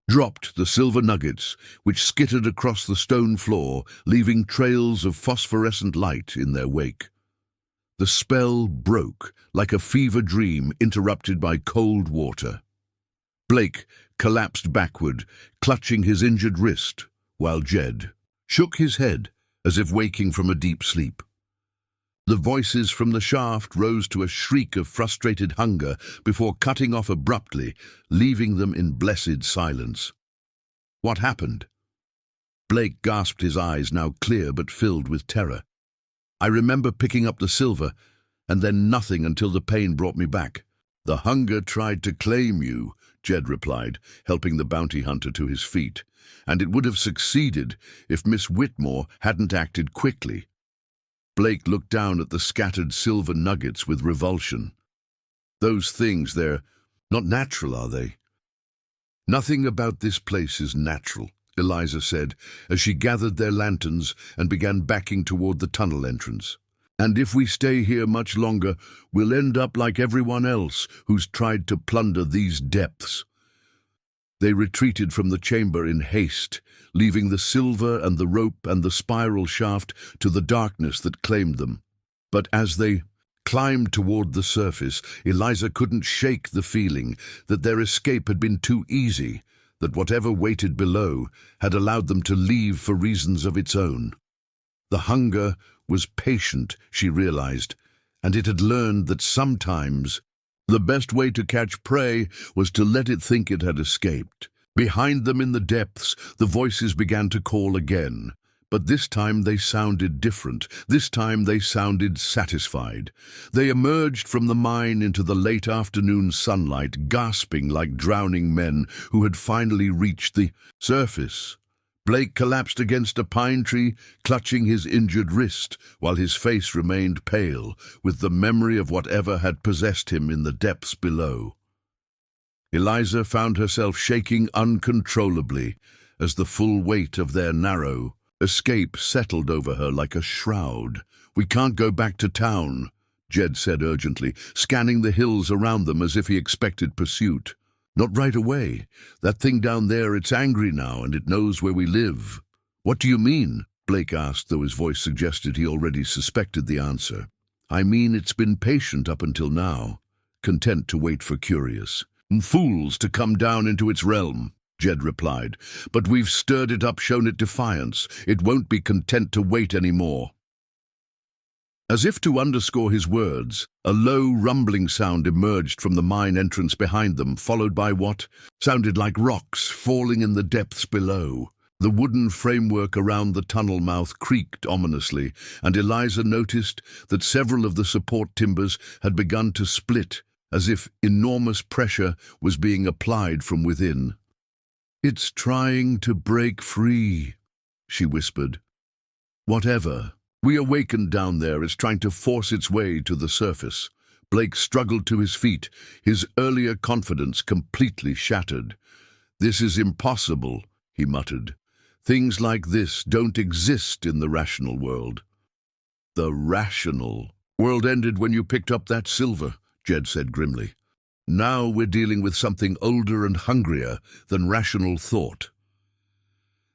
dropped the silver nuggets, which skittered across the stone floor, leaving trails of phosphorescent light in their wake. The spell broke like a fever dream interrupted by cold water. Blake collapsed backward, clutching his injured wrist, while Jed shook his head as if waking from a deep sleep. The voices from the shaft rose to a shriek of frustrated hunger before cutting off abruptly, leaving them in blessed silence. What happened? Blake gasped, his eyes now clear but filled with terror. "I remember picking up the silver, and then nothing until the pain brought me back." "The hunger tried to claim you," Jed replied, helping the bounty hunter to his feet, "and it would have succeeded if Miss Whitmore hadn't acted quickly." Blake looked down at the scattered silver nuggets with revulsion. "Those things, they're not natural, are they?" "Nothing about this place is natural," Eliza said, as she gathered their lanterns and began backing toward the tunnel entrance. "And if we stay here much longer, we'll end up like everyone else who's tried to plunder these depths." They retreated from the chamber in haste, leaving the silver and the rope and the spiral shaft to the darkness that claimed them. But as they climbed toward the surface, Eliza couldn't shake the feeling that their escape had been too easy, that whatever waited below had allowed them to leave for reasons of its own. The hunger was patient, she realized, and it had learned that sometimes the best way to catch prey was to let it think it had escaped. Behind them in the depths, the voices began to call again. But this time they sounded different. This time they sounded satisfied. They emerged from the mine into the late afternoon sunlight, gasping like drowning men who had finally reached the surface. Blake collapsed against a pine tree, clutching his injured wrist, while his face remained pale, with the memory of whatever had possessed him in the depths below. Eliza found herself shaking uncontrollably as the full weight of their narrow escape settled over her like a shroud. "We can't go back to town," Jed said urgently, scanning the hills around them as if he expected pursuit. Not right away. That thing down there, it's angry now, and it knows where we live." "What do you mean?" Blake asked, though his voice suggested he already suspected the answer. "I mean it's been patient up until now, content to wait for curious fools to come down into its realm," Jed replied. "But we've stirred it up, shown it defiance. It won't be content to wait anymore." As if to underscore his words, a low, rumbling sound emerged from the mine entrance behind them, followed by what sounded like rocks falling in the depths below. The wooden framework around the tunnel mouth creaked ominously, and Eliza noticed that several of the support timbers had begun to split, as if enormous pressure was being applied from within. "It's trying to break free," she whispered. "Whatever we awakened down there is trying to force its way to the surface." Blake struggled to his feet, his earlier confidence completely shattered. "This is impossible," he muttered. "Things like this don't exist in the rational world." "The rational world ended when you picked up that silver," Jed said grimly. "Now we're dealing with something older and hungrier than rational thought."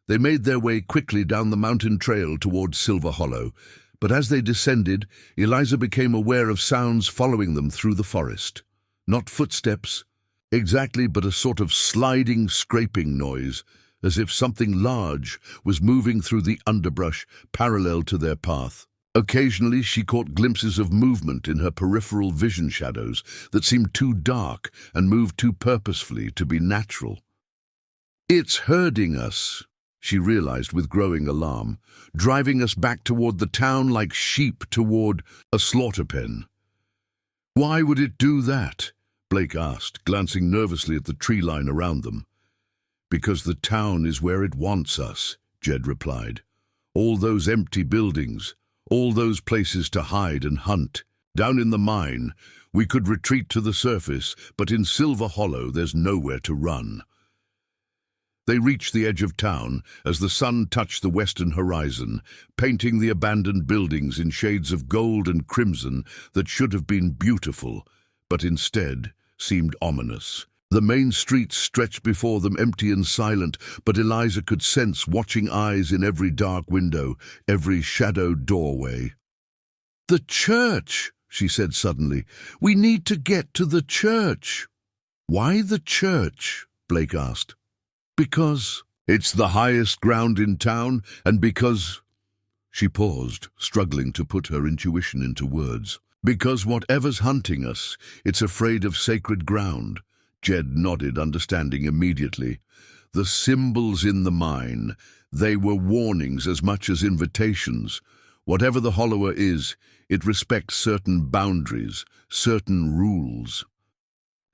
They made their way quickly down the mountain trail towards Silver Hollow, but as they descended, Eliza became aware of sounds following them through the forest. Not footsteps, exactly, but a sort of sliding, scraping noise, as if something large was moving through the underbrush parallel to their path. Occasionally she caught glimpses of movement in her peripheral vision shadows that seemed too dark and moved too purposefully to be natural. "It's herding us," she realized with growing alarm, "driving us back toward the town like sheep toward a slaughter pen." "Why would it do that?" Blake asked, glancing nervously at the tree line around them. "Because the town is where it wants us," Jed replied. "All those empty buildings, all those places to hide and hunt. Down in the mine, we could retreat to the surface, but in Silver Hollow there's nowhere to run." They reached the edge of town as the sun touched the western horizon, painting the abandoned buildings in shades of gold and crimson that should have been beautiful, but instead seemed ominous. The main street stretched before them, empty and silent, but Eliza could sense watching eyes in every dark window, every shadowed doorway. "The church," she said suddenly. "We need to get to the church." "Why the church?" Blake asked. "Because it's the highest ground in town, and because—" She paused, struggling to put her intuition into words. "Because whatever's hunting us, it's afraid of sacred ground." Jed nodded, understanding immediately. The symbols in the mine, they were warnings as much as invitations. Whatever the hollower is, it respects certain boundaries, certain rules.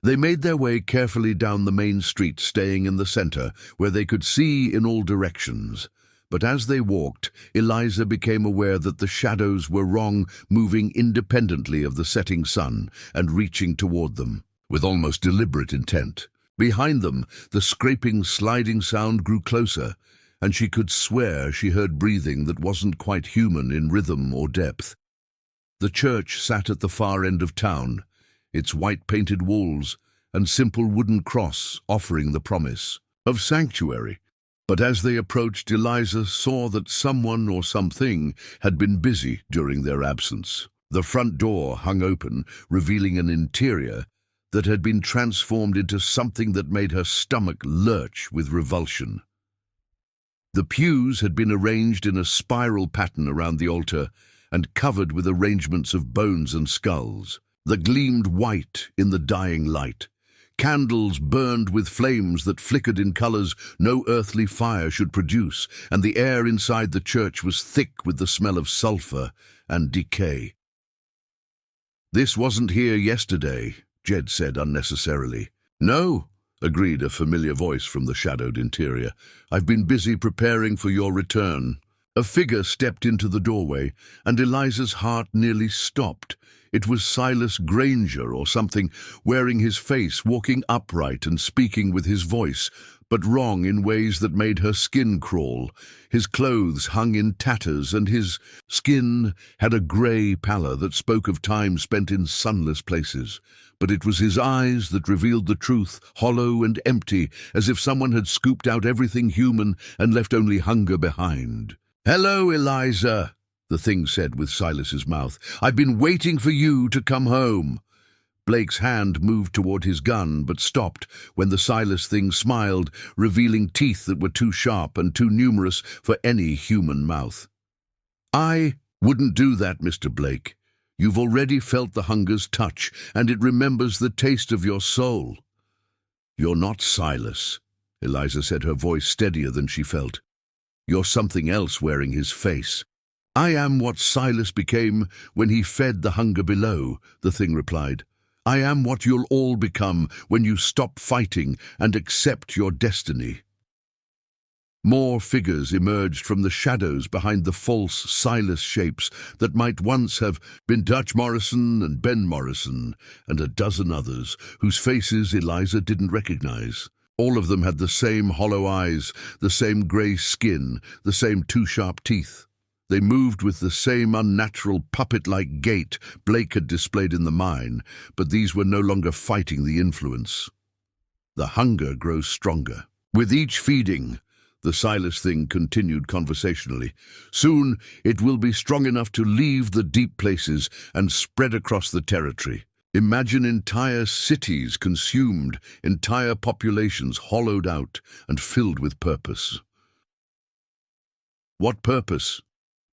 They made their way carefully down the main street, staying in the center, where they could see in all directions. But as they walked, Eliza became aware that the shadows were wrong, moving independently of the setting sun and reaching toward them, with almost deliberate intent. Behind them, the scraping, sliding sound grew closer, and she could swear she heard breathing that wasn't quite human in rhythm or depth. The church sat at the far end of town, its white-painted walls and simple wooden cross offering the promise of sanctuary. But as they approached, Eliza saw that someone or something had been busy during their absence. The front door hung open, revealing an interior that had been transformed into something that made her stomach lurch with revulsion. The pews had been arranged in a spiral pattern around the altar and covered with arrangements of bones and skulls that gleamed white in the dying light. Candles burned with flames that flickered in colors no earthly fire should produce, and the air inside the church was thick with the smell of sulfur and decay. "This wasn't here yesterday," Jed said unnecessarily. "No," agreed a familiar voice from the shadowed interior. "I've been busy preparing for your return." A figure stepped into the doorway, and Eliza's heart nearly stopped. It was Silas Granger or something, wearing his face, walking upright and speaking with his voice, but wrong in ways that made her skin crawl. His clothes hung in tatters, and his skin had a grey pallor that spoke of time spent in sunless places. But it was his eyes that revealed the truth, hollow and empty, as if someone had scooped out everything human and left only hunger behind. "Hello, Eliza," the thing said with Silas's mouth. "I've been waiting for you to come home." Blake's hand moved toward his gun, but stopped when the Silas thing smiled, revealing teeth that were too sharp and too numerous for any human mouth. "I wouldn't do that, Mr. Blake. You've already felt the hunger's touch, and it remembers the taste of your soul." "You're not Silas," Eliza said, her voice steadier than she felt. "You're something else wearing his face." "I am what Silas became when he fed the hunger below," the thing replied. "I am what you'll all become when you stop fighting and accept your destiny." More figures emerged from the shadows behind the false Silas shapes that might once have been Dutch Morrison and Ben Morrison, and a dozen others whose faces Eliza didn't recognize. All of them had the same hollow eyes, the same grey skin, the same too-sharp teeth. They moved with the same unnatural puppet-like gait Blake had displayed in the mine, but these were no longer fighting the influence. The hunger grows stronger. With each feeding, the Silas thing continued conversationally, soon it will be strong enough to leave the deep places and spread across the territory. Imagine entire cities consumed, entire populations hollowed out and filled with purpose. What purpose?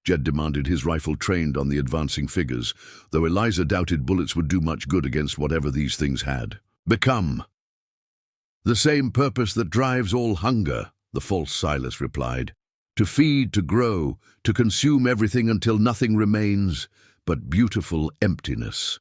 Jed demanded, his rifle trained on the advancing figures, though Eliza doubted bullets would do much good against whatever these things had. "Become." "The same purpose that drives all hunger," the false Silas replied. "To feed, to grow, to consume everything until nothing remains but beautiful emptiness."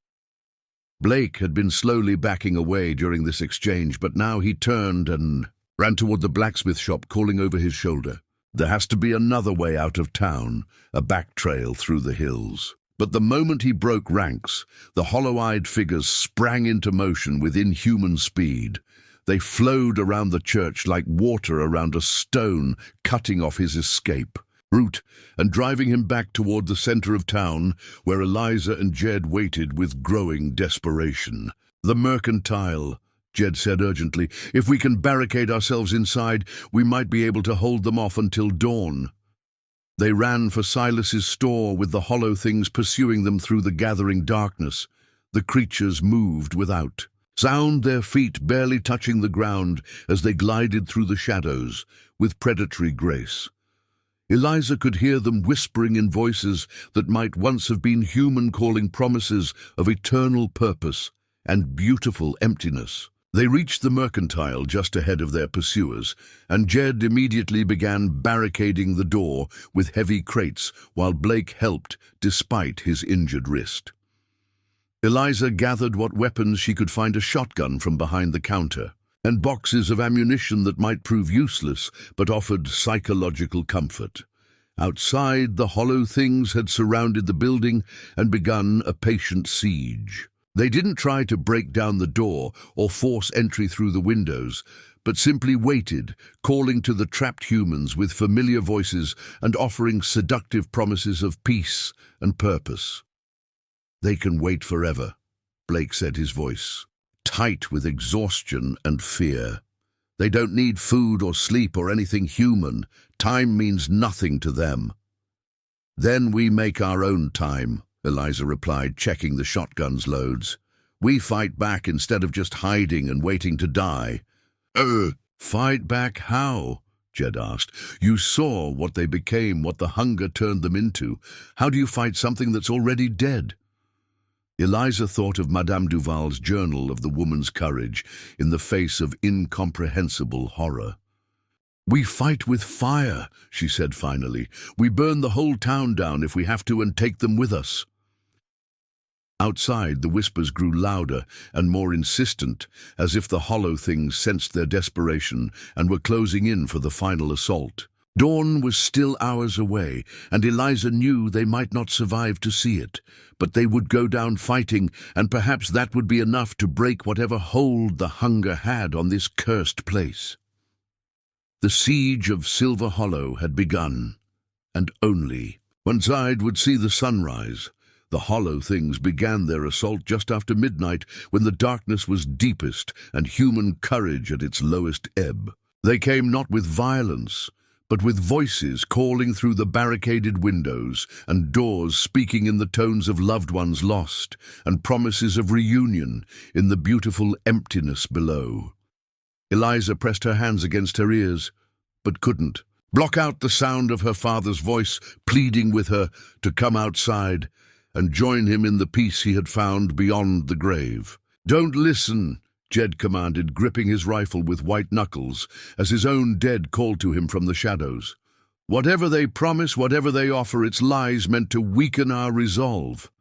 Blake had been slowly backing away during this exchange, but now he turned and ran toward the blacksmith shop, calling over his shoulder. There has to be another way out of town, a back trail through the hills. But the moment he broke ranks, the hollow-eyed figures sprang into motion with inhuman speed. They flowed around the church like water around a stone, cutting off his escape route and driving him back toward the center of town, where Eliza and Jed waited with growing desperation. "The mercantile," Jed said urgently. "If we can barricade ourselves inside, we might be able to hold them off until dawn." They ran for Silas's store, with the hollow things pursuing them through the gathering darkness. The creatures moved without, sound their feet barely touching the ground as they glided through the shadows with predatory grace. Eliza could hear them whispering in voices that might once have been human, calling promises of eternal purpose and beautiful emptiness. They reached the mercantile just ahead of their pursuers, and Jed immediately began barricading the door with heavy crates while Blake helped despite his injured wrist. Eliza gathered what weapons she could find, a shotgun from behind the counter, and boxes of ammunition that might prove useless but offered psychological comfort. Outside, the hollow things had surrounded the building and begun a patient siege. They didn't try to break down the door or force entry through the windows, but simply waited, calling to the trapped humans with familiar voices and offering seductive promises of peace and purpose. "They can wait forever," Blake said, his voice tight with exhaustion and fear. "They don't need food or sleep or anything human. Time means nothing to them." "Then we make our own time," Eliza replied, checking the shotgun's loads. "We fight back instead of just hiding and waiting to die." Fight back how?" Jed asked. "You saw what they became, what the hunger turned them into. How do you fight something that's already dead?" Eliza thought of Madame Duval's journal of the woman's courage in the face of incomprehensible horror. "We fight with fire," she said finally. "We burn the whole town down if we have to and take them with us." Outside, the whispers grew louder and more insistent, as if the hollow things sensed their desperation and were closing in for the final assault. Dawn was still hours away, and Eliza knew they might not survive to see it, but they would go down fighting, and perhaps that would be enough to break whatever hold the hunger had on this cursed place. The siege of Silver Hollow had begun, and only when Zide would see the sunrise. The hollow things began their assault just after midnight, when the darkness was deepest and human courage at its lowest ebb. They came not with violence, but with voices calling through the barricaded windows, and doors speaking in the tones of loved ones lost, and promises of reunion in the beautiful emptiness below. Eliza pressed her hands against her ears, but couldn't block out the sound of her father's voice pleading with her to come outside and join him in the peace he had found beyond the grave. "Don't listen," Jed commanded, gripping his rifle with white knuckles, as his own dead called to him from the shadows. "Whatever they promise, whatever they offer, it's lies meant to weaken our resolve."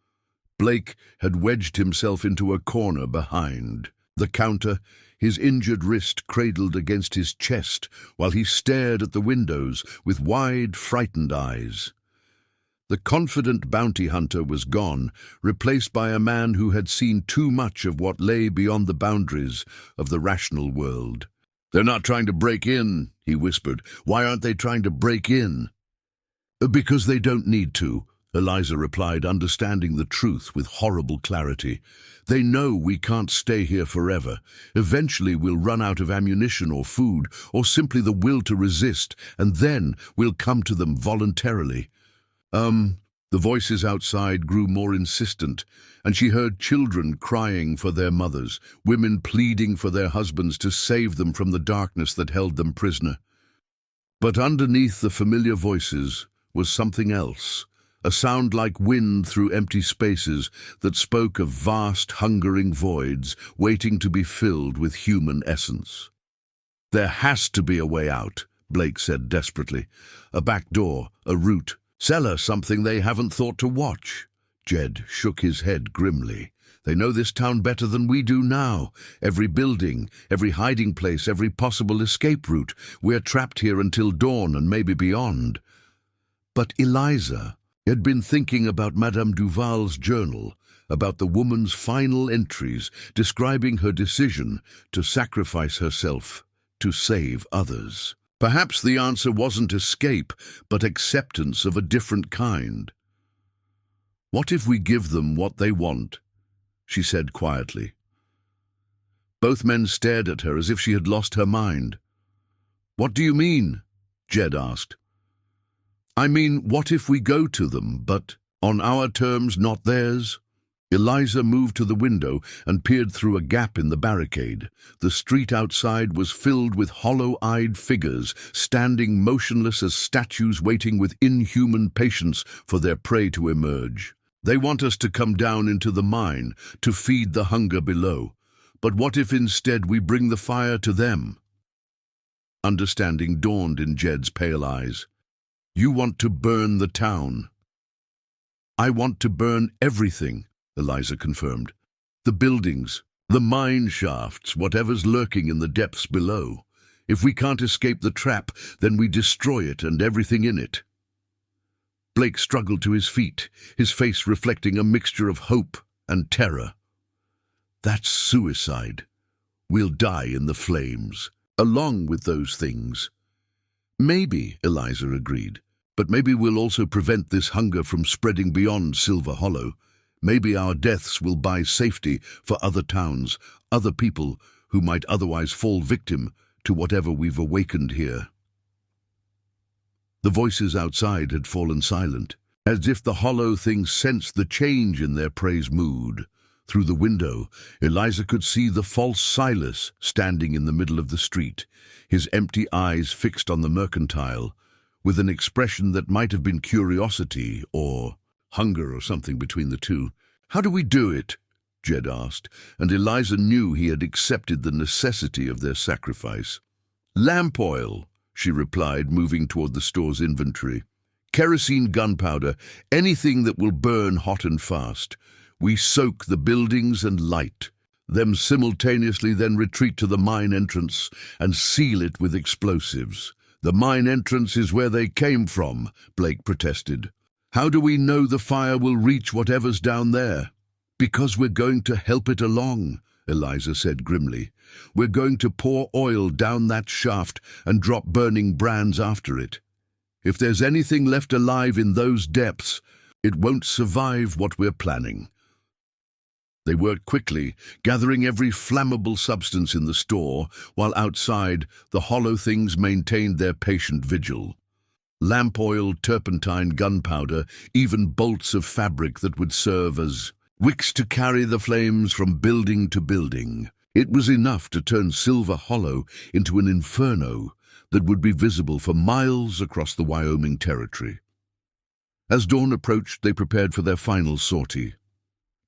Blake had wedged himself into a corner behind the counter, his injured wrist cradled against his chest, while he stared at the windows with wide, frightened eyes. The confident bounty hunter was gone, replaced by a man who had seen too much of what lay beyond the boundaries of the rational world. "They're not trying to break in," he whispered. "Why aren't they trying to break in?" "Because they don't need to," Eliza replied, understanding the truth with horrible clarity. "They know we can't stay here forever. Eventually we'll run out of ammunition or food, or simply the will to resist, and then we'll come to them voluntarily." The voices outside grew more insistent, and she heard children crying for their mothers, women pleading for their husbands to save them from the darkness that held them prisoner. But underneath the familiar voices was something else, a sound like wind through empty spaces that spoke of vast, hungering voids waiting to be filled with human essence. "There has to be a way out," Blake said desperately. "A back door, a route. Cellar, something they haven't thought to watch." Jed shook his head grimly. "They know this town better than we do now. Every building, every hiding place, every possible escape route. We're trapped here until dawn and maybe beyond." But Eliza had been thinking about Madame Duval's journal, about the woman's final entries describing her decision to sacrifice herself to save others. Perhaps the answer wasn't escape, but acceptance of a different kind. "What if we give them what they want?" she said quietly. Both men stared at her as if she had lost her mind. "What do you mean?" Jed asked. "I mean, what if we go to them, but on our terms, not theirs?" Eliza moved to the window and peered through a gap in the barricade. The street outside was filled with hollow-eyed figures, standing motionless as statues, waiting with inhuman patience for their prey to emerge. "They want us to come down into the mine, to feed the hunger below. But what if instead we bring the fire to them?" Understanding dawned in Jed's pale eyes. "You want to burn the town." "I want to burn everything," Eliza confirmed. "The buildings, the mine shafts, whatever's lurking in the depths below. If we can't escape the trap, then we destroy it and everything in it." Blake struggled to his feet, his face reflecting a mixture of hope and terror. "That's suicide. We'll die in the flames, along with those things." "Maybe," Eliza agreed, "but maybe we'll also prevent this hunger from spreading beyond Silver Hollow. Maybe our deaths will buy safety for other towns, other people who might otherwise fall victim to whatever we've awakened here." The voices outside had fallen silent, as if the hollow things sensed the change in their prey's mood. Through the window, Eliza could see the false Silas standing in the middle of the street, his empty eyes fixed on the mercantile, with an expression that might have been curiosity or hunger or something between the two. "How do we do it?" Jed asked, and Eliza knew he had accepted the necessity of their sacrifice. "Lamp oil," she replied, moving toward the store's inventory. "Kerosene, gunpowder, anything that will burn hot and fast. We soak the buildings and light them simultaneously, then retreat to the mine entrance and seal it with explosives." "The mine entrance is where they came from," Blake protested. "How do we know the fire will reach whatever's down there?" "Because we're going to help it along," Eliza said grimly. "We're going to pour oil down that shaft and drop burning brands after it. If there's anything left alive in those depths, it won't survive what we're planning." They worked quickly, gathering every flammable substance in the store, while outside, the hollow things maintained their patient vigil. Lamp oil, turpentine, gunpowder, even bolts of fabric that would serve as wicks to carry the flames from building to building. It was enough to turn Silver Hollow into an inferno that would be visible for miles across the Wyoming Territory. As dawn approached, they prepared for their final sortie.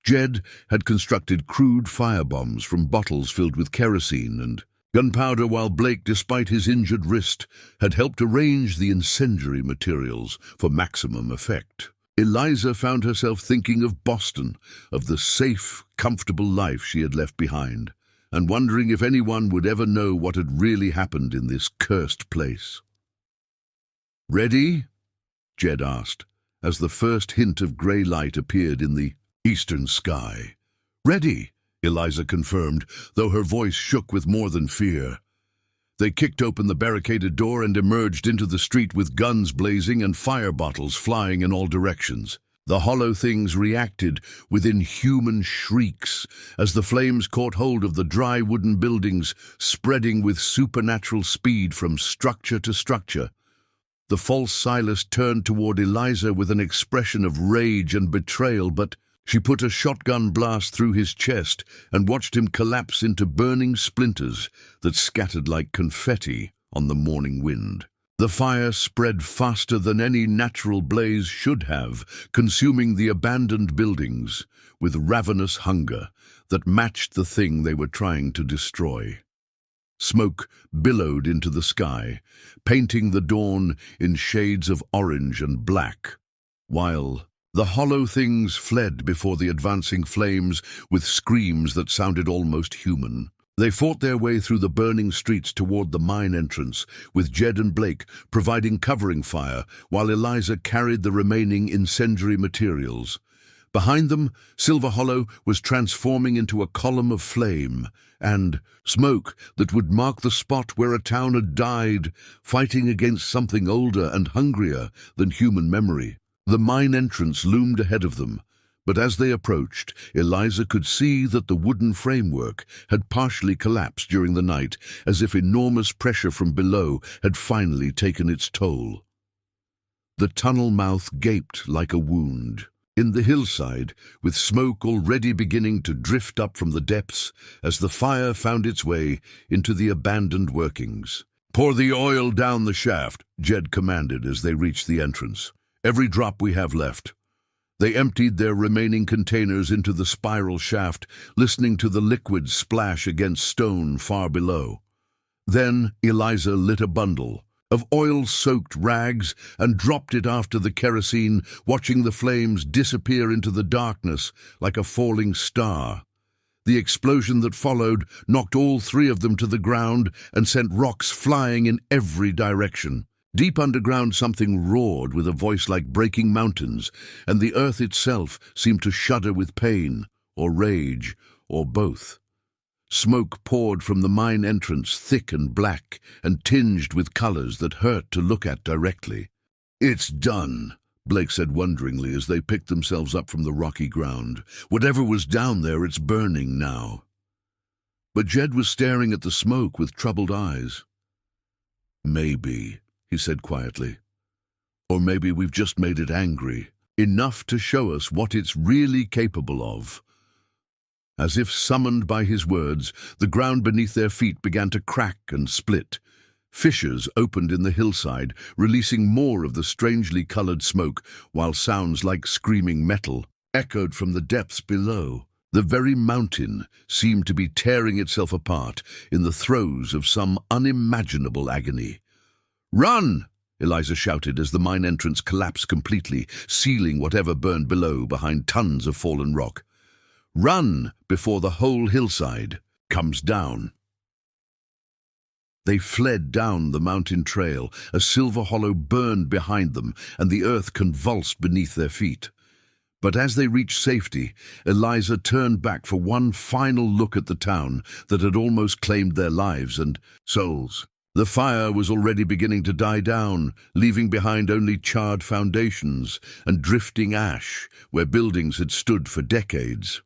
Jed had constructed crude firebombs from bottles filled with kerosene and gunpowder, while Blake, despite his injured wrist, had helped arrange the incendiary materials for maximum effect. Eliza found herself thinking of Boston, of the safe, comfortable life she had left behind, and wondering if anyone would ever know what had really happened in this cursed place. "Ready?" Jed asked, as the first hint of grey light appeared in the eastern sky. "Ready," Eliza confirmed, though her voice shook with more than fear. They kicked open the barricaded door and emerged into the street with guns blazing and fire bottles flying in all directions. The hollow things reacted with inhuman shrieks as the flames caught hold of the dry wooden buildings, spreading with supernatural speed from structure to structure. The false Silas turned toward Eliza with an expression of rage and betrayal, but she put a shotgun blast through his chest and watched him collapse into burning splinters that scattered like confetti on the morning wind. The fire spread faster than any natural blaze should have, consuming the abandoned buildings with ravenous hunger that matched the thing they were trying to destroy. Smoke billowed into the sky, painting the dawn in shades of orange and black, while the hollow things fled before the advancing flames with screams that sounded almost human. They fought their way through the burning streets toward the mine entrance, with Jed and Blake providing covering fire while Eliza carried the remaining incendiary materials. Behind them, Silver Hollow was transforming into a column of flame and smoke that would mark the spot where a town had died, fighting against something older and hungrier than human memory. The mine entrance loomed ahead of them, but as they approached, Eliza could see that the wooden framework had partially collapsed during the night, as if enormous pressure from below had finally taken its toll. The tunnel mouth gaped like a wound. In the hillside, with smoke already beginning to drift up from the depths as the fire found its way into the abandoned workings. "Pour the oil down the shaft," Jed commanded as they reached the entrance. "Every drop we have left." They emptied their remaining containers into the spiral shaft, listening to the liquid splash against stone far below. Then Eliza lit a bundle of oil-soaked rags and dropped it after the kerosene, watching the flames disappear into the darkness like a falling star. The explosion that followed knocked all three of them to the ground and sent rocks flying in every direction. Deep underground, something roared with a voice like breaking mountains, and the earth itself seemed to shudder with pain, or rage, or both. Smoke poured from the mine entrance, thick and black, and tinged with colors that hurt to look at directly. "It's done," Blake said wonderingly as they picked themselves up from the rocky ground. "Whatever was down there, it's burning now." But Jed was staring at the smoke with troubled eyes. "Maybe," he said quietly. "Or maybe we've just made it angry, enough to show us what it's really capable of." As if summoned by his words, the ground beneath their feet began to crack and split. Fissures opened in the hillside, releasing more of the strangely colored smoke, while sounds like screaming metal echoed from the depths below. The very mountain seemed to be tearing itself apart in the throes of some unimaginable agony. "Run!" Eliza shouted as the mine entrance collapsed completely, sealing whatever burned below behind tons of fallen rock. "Run before the whole hillside comes down." They fled down the mountain trail as Silver Hollow burned behind them and the earth convulsed beneath their feet. But as they reached safety, Eliza turned back for one final look at the town that had almost claimed their lives and souls. The fire was already beginning to die down, leaving behind only charred foundations and drifting ash where buildings had stood for decades.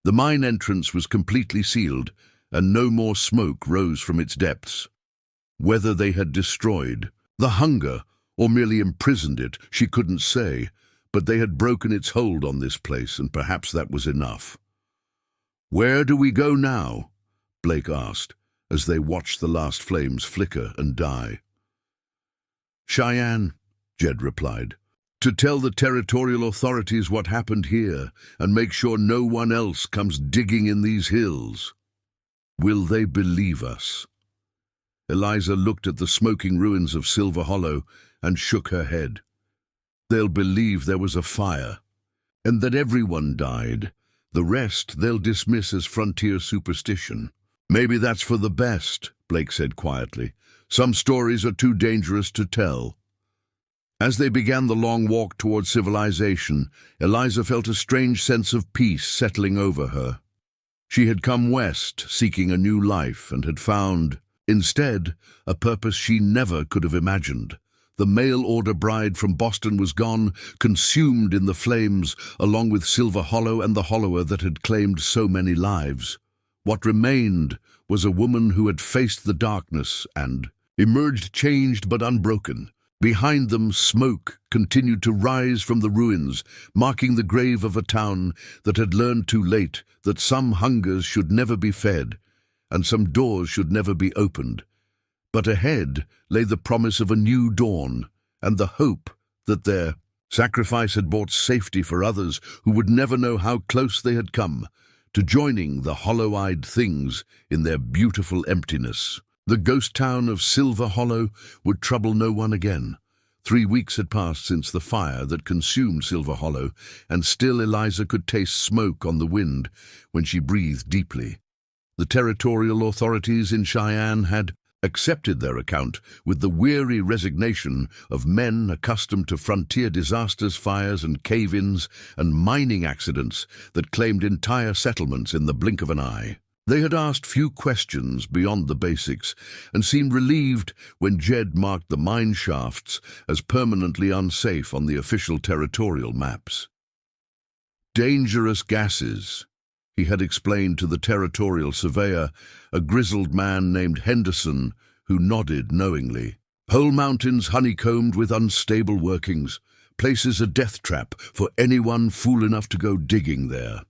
The mine entrance was completely sealed, and no more smoke rose from its depths. Whether they had destroyed the hunger or merely imprisoned it, she couldn't say, but they had broken its hold on this place, and perhaps that was enough. "Where do we go now?" Blake asked, as they watched the last flames flicker and die. "Cheyenne," Jed replied, "to tell the territorial authorities what happened here and make sure no one else comes digging in these hills." "Will they believe us?" Eliza looked at the smoking ruins of Silver Hollow and shook her head. "They'll believe there was a fire, and that everyone died. The rest they'll dismiss as frontier superstition." "Maybe that's for the best," Blake said quietly. "Some stories are too dangerous to tell." As they began the long walk toward civilization, Eliza felt a strange sense of peace settling over her. She had come west, seeking a new life, and had found, instead, a purpose she never could have imagined. The mail-order bride from Boston was gone, consumed in the flames, along with Silver Hollow and the hollower that had claimed so many lives. What remained was a woman who had faced the darkness and emerged changed but unbroken. Behind them, smoke continued to rise from the ruins, marking the grave of a town that had learned too late that some hungers should never be fed, and some doors should never be opened. But ahead lay the promise of a new dawn, and the hope that their sacrifice had brought safety for others who would never know how close they had come to joining the hollow-eyed things in their beautiful emptiness. The ghost town of Silver Hollow would trouble no one again. 3 weeks had passed since the fire that consumed Silver Hollow, and still Eliza could taste smoke on the wind when she breathed deeply. The territorial authorities in Cheyenne had accepted their account with the weary resignation of men accustomed to frontier disasters, fires and cave-ins and mining accidents that claimed entire settlements in the blink of an eye. They had asked few questions beyond the basics and seemed relieved when Jed marked the mine shafts as permanently unsafe on the official territorial maps. "Dangerous gases," he had explained to the territorial surveyor, a grizzled man named Henderson, who nodded knowingly. "Whole mountains honeycombed with unstable workings, places a death trap for anyone fool enough to go digging there."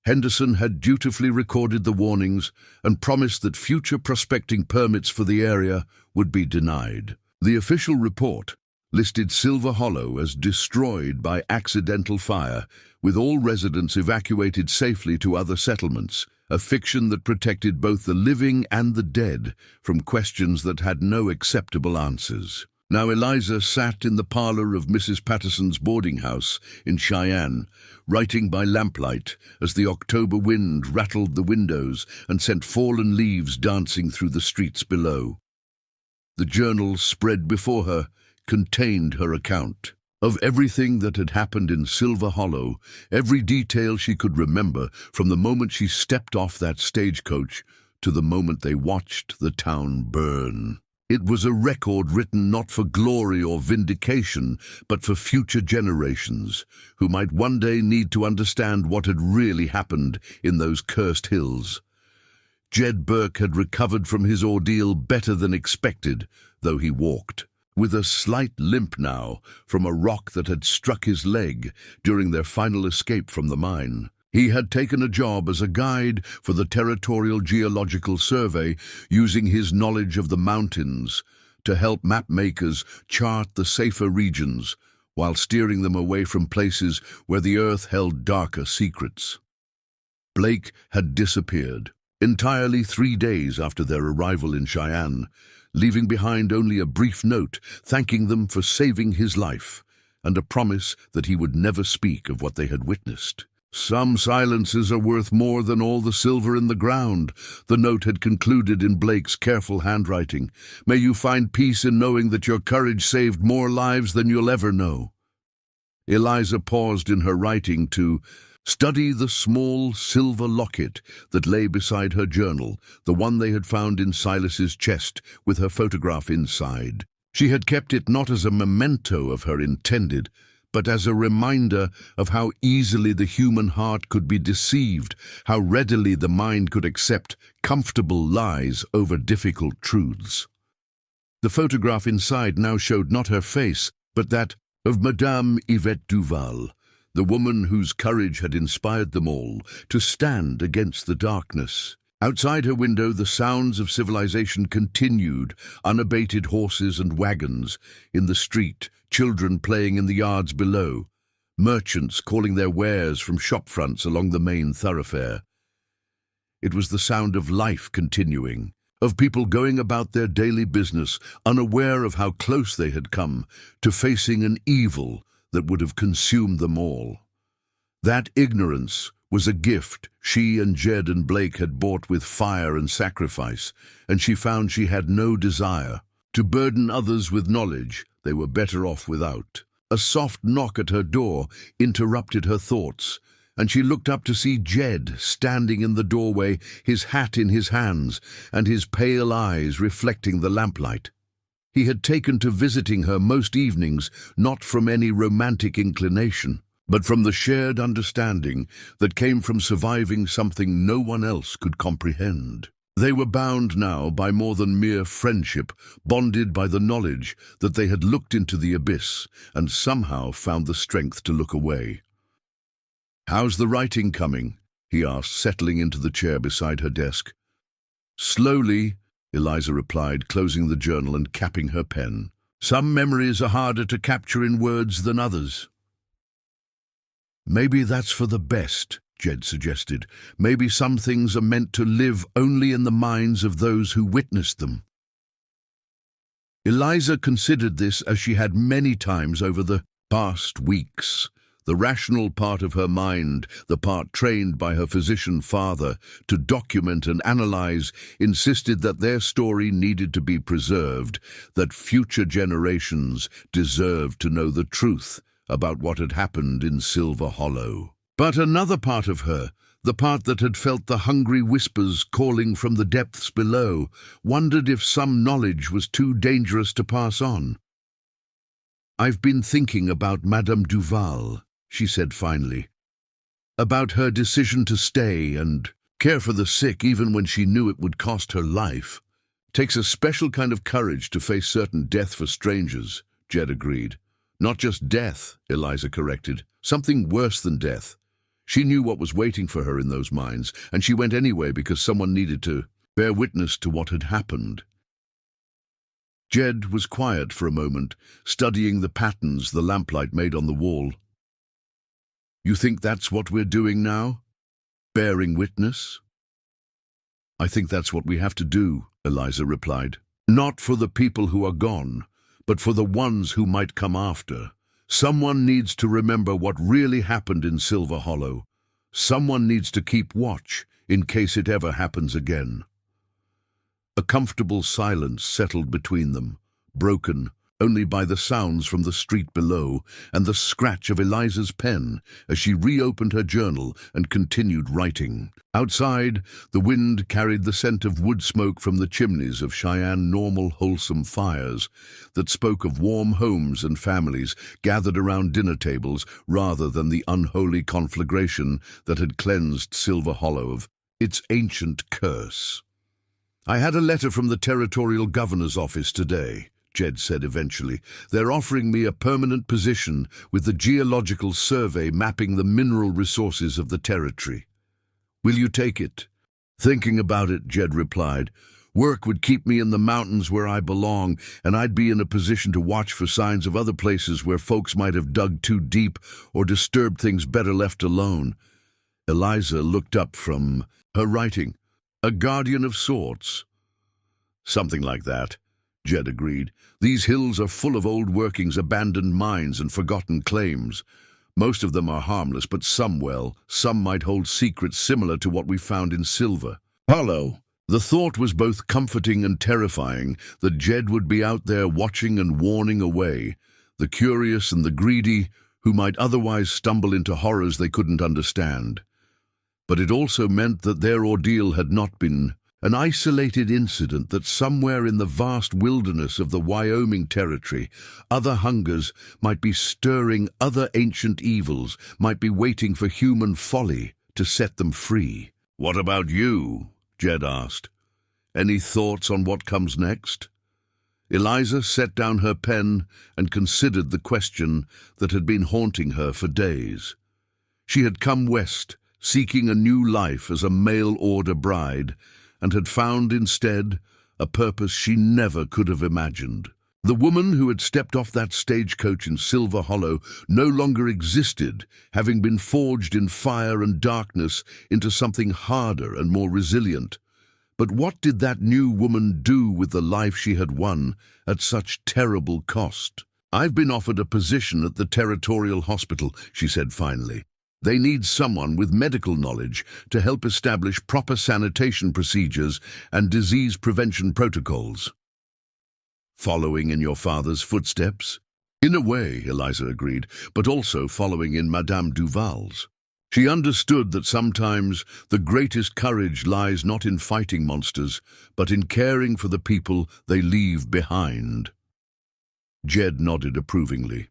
Henderson had dutifully recorded the warnings and promised that future prospecting permits for the area would be denied. The official report listed Silver Hollow as destroyed by accidental fire, with all residents evacuated safely to other settlements, a fiction that protected both the living and the dead from questions that had no acceptable answers. Now Eliza sat in the parlor of Mrs. Patterson's boarding house in Cheyenne, writing by lamplight as the October wind rattled the windows and sent fallen leaves dancing through the streets below. The journal spread before her contained her account of everything that had happened in Silver Hollow, every detail she could remember from the moment she stepped off that stagecoach to the moment they watched the town burn. It was a record written not for glory or vindication, but for future generations, who might one day need to understand what had really happened in those cursed hills. Jed Burke had recovered from his ordeal better than expected, though he walked, with a slight limp now from a rock that had struck his leg during their final escape from the mine. He had taken a job as a guide for the Territorial Geological Survey, using his knowledge of the mountains to help mapmakers chart the safer regions while steering them away from places where the earth held darker secrets. Blake had disappeared entirely 3 days after their arrival in Cheyenne, leaving behind only a brief note thanking them for saving his life and a promise that he would never speak of what they had witnessed. "Some silences are worth more than all the silver in the ground," the note had concluded in Blake's careful handwriting. "May you find peace in knowing that your courage saved more lives than you'll ever know." Eliza paused in her writing to study the small silver locket that lay beside her journal, the one they had found in Silas's chest with her photograph inside. She had kept it not as a memento of her intended, but as a reminder of how easily the human heart could be deceived, how readily the mind could accept comfortable lies over difficult truths. The photograph inside now showed not her face, but that of Madame Yvette Duval, the woman whose courage had inspired them all to stand against the darkness. Outside her window, the sounds of civilization continued, unabated horses and wagons in the street, children playing in the yards below, merchants calling their wares from shop fronts along the main thoroughfare. It was the sound of life continuing, of people going about their daily business, unaware of how close they had come to facing an evil that would have consumed them all. That ignorance was a gift she and Jed and Blake had bought with fire and sacrifice, and she found she had no desire to burden others with knowledge they were better off without. A soft knock at her door interrupted her thoughts, and she looked up to see Jed standing in the doorway, his hat in his hands, and his pale eyes reflecting the lamplight. He had taken to visiting her most evenings, not from any romantic inclination, but from the shared understanding that came from surviving something no one else could comprehend. They were bound now by more than mere friendship, bonded by the knowledge that they had looked into the abyss and somehow found the strength to look away. "How's the writing coming?" he asked, settling into the chair beside her desk. "Slowly," Eliza replied, closing the journal and capping her pen. "Some memories are harder to capture in words than others." "Maybe that's for the best," Jed suggested. "Maybe some things are meant to live only in the minds of those who witnessed them." Eliza considered this as she had many times over the past weeks. The rational part of her mind, the part trained by her physician father to document and analyze, insisted that their story needed to be preserved, that future generations deserved to know the truth about what had happened in Silver Hollow. But another part of her, the part that had felt the hungry whispers calling from the depths below, wondered if some knowledge was too dangerous to pass on. "I've been thinking about Madame Duval," she said finally, "about her decision to stay and care for the sick even when she knew it would cost her life. Takes a special kind of courage to face certain death for strangers," Jed agreed. "Not just death," Eliza corrected. "Something worse than death. She knew what was waiting for her in those mines, and she went anyway because someone needed to bear witness to what had happened." Jed was quiet for a moment, studying the patterns the lamplight made on the wall. "You think that's what we're doing now? Bearing witness?" "I think that's what we have to do," Eliza replied. "Not for the people who are gone, but for the ones who might come after. Someone needs to remember what really happened in Silver Hollow. Someone needs to keep watch in case it ever happens again." A comfortable silence settled between them, broken only by the sounds from the street below and the scratch of Eliza's pen as she reopened her journal and continued writing. Outside, the wind carried the scent of wood smoke from the chimneys of Cheyenne normal wholesome fires that spoke of warm homes and families gathered around dinner tables rather than the unholy conflagration that had cleansed Silver Hollow of its ancient curse. "I had a letter from the territorial governor's office today," Jed said eventually. "They're offering me a permanent position with the Geological Survey mapping the mineral resources of the territory. Will you take it?" "Thinking about it," Jed replied. "Work would keep me in the mountains where I belong, and I'd be in a position to watch for signs of other places where folks might have dug too deep or disturbed things better left alone." Eliza looked up from her writing. "A guardian of sorts?" "Something like that," Jed agreed. "These hills are full of old workings, abandoned mines, and forgotten claims. Most of them are harmless, but some might hold secrets similar to what we found in Silver Hollow." The thought was both comforting and terrifying that Jed would be out there watching and warning away, the curious and the greedy who might otherwise stumble into horrors they couldn't understand. But it also meant that their ordeal had not been an isolated incident, that somewhere in the vast wilderness of the Wyoming Territory, other hungers might be stirring, other ancient evils might be waiting for human folly to set them free. "What about you?" Jed asked. "Any thoughts on what comes next?" Eliza set down her pen and considered the question that had been haunting her for days. She had come west, seeking a new life as a mail-order bride, and had found instead a purpose she never could have imagined. The woman who had stepped off that stagecoach in Silver Hollow no longer existed, having been forged in fire and darkness into something harder and more resilient. But what did that new woman do with the life she had won at such terrible cost? "I've been offered a position at the Territorial Hospital," she said finally. "They need someone with medical knowledge to help establish proper sanitation procedures and disease prevention protocols." "Following in your father's footsteps?" "In a way," Eliza agreed, "but also following in Madame Duval's." She understood that sometimes the greatest courage lies not in fighting monsters, but in caring for the people they leave behind. Jed nodded approvingly.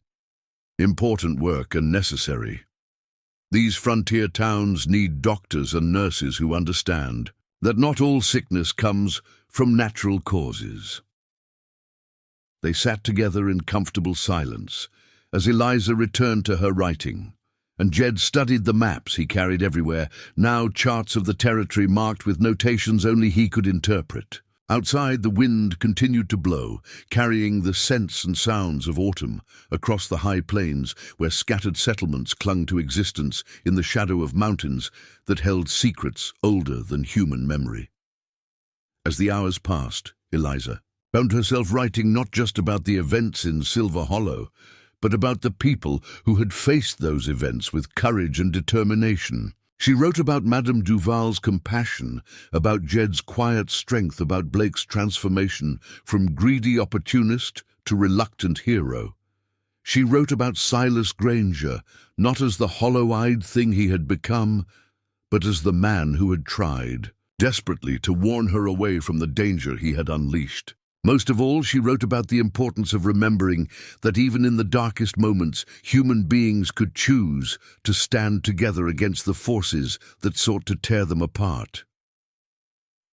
"Important work and necessary. These frontier towns need doctors and nurses who understand that not all sickness comes from natural causes." They sat together in comfortable silence as Eliza returned to her writing, and Jed studied the maps he carried everywhere, now charts of the territory marked with notations only he could interpret. Outside, the wind continued to blow, carrying the scents and sounds of autumn across the high plains where scattered settlements clung to existence in the shadow of mountains that held secrets older than human memory. As the hours passed, Eliza found herself writing not just about the events in Silver Hollow, but about the people who had faced those events with courage and determination. She wrote about Madame Duval's compassion, about Jed's quiet strength, about Blake's transformation from greedy opportunist to reluctant hero. She wrote about Silas Granger, not as the hollow-eyed thing he had become, but as the man who had tried desperately to warn her away from the danger he had unleashed. Most of all, she wrote about the importance of remembering that even in the darkest moments, human beings could choose to stand together against the forces that sought to tear them apart.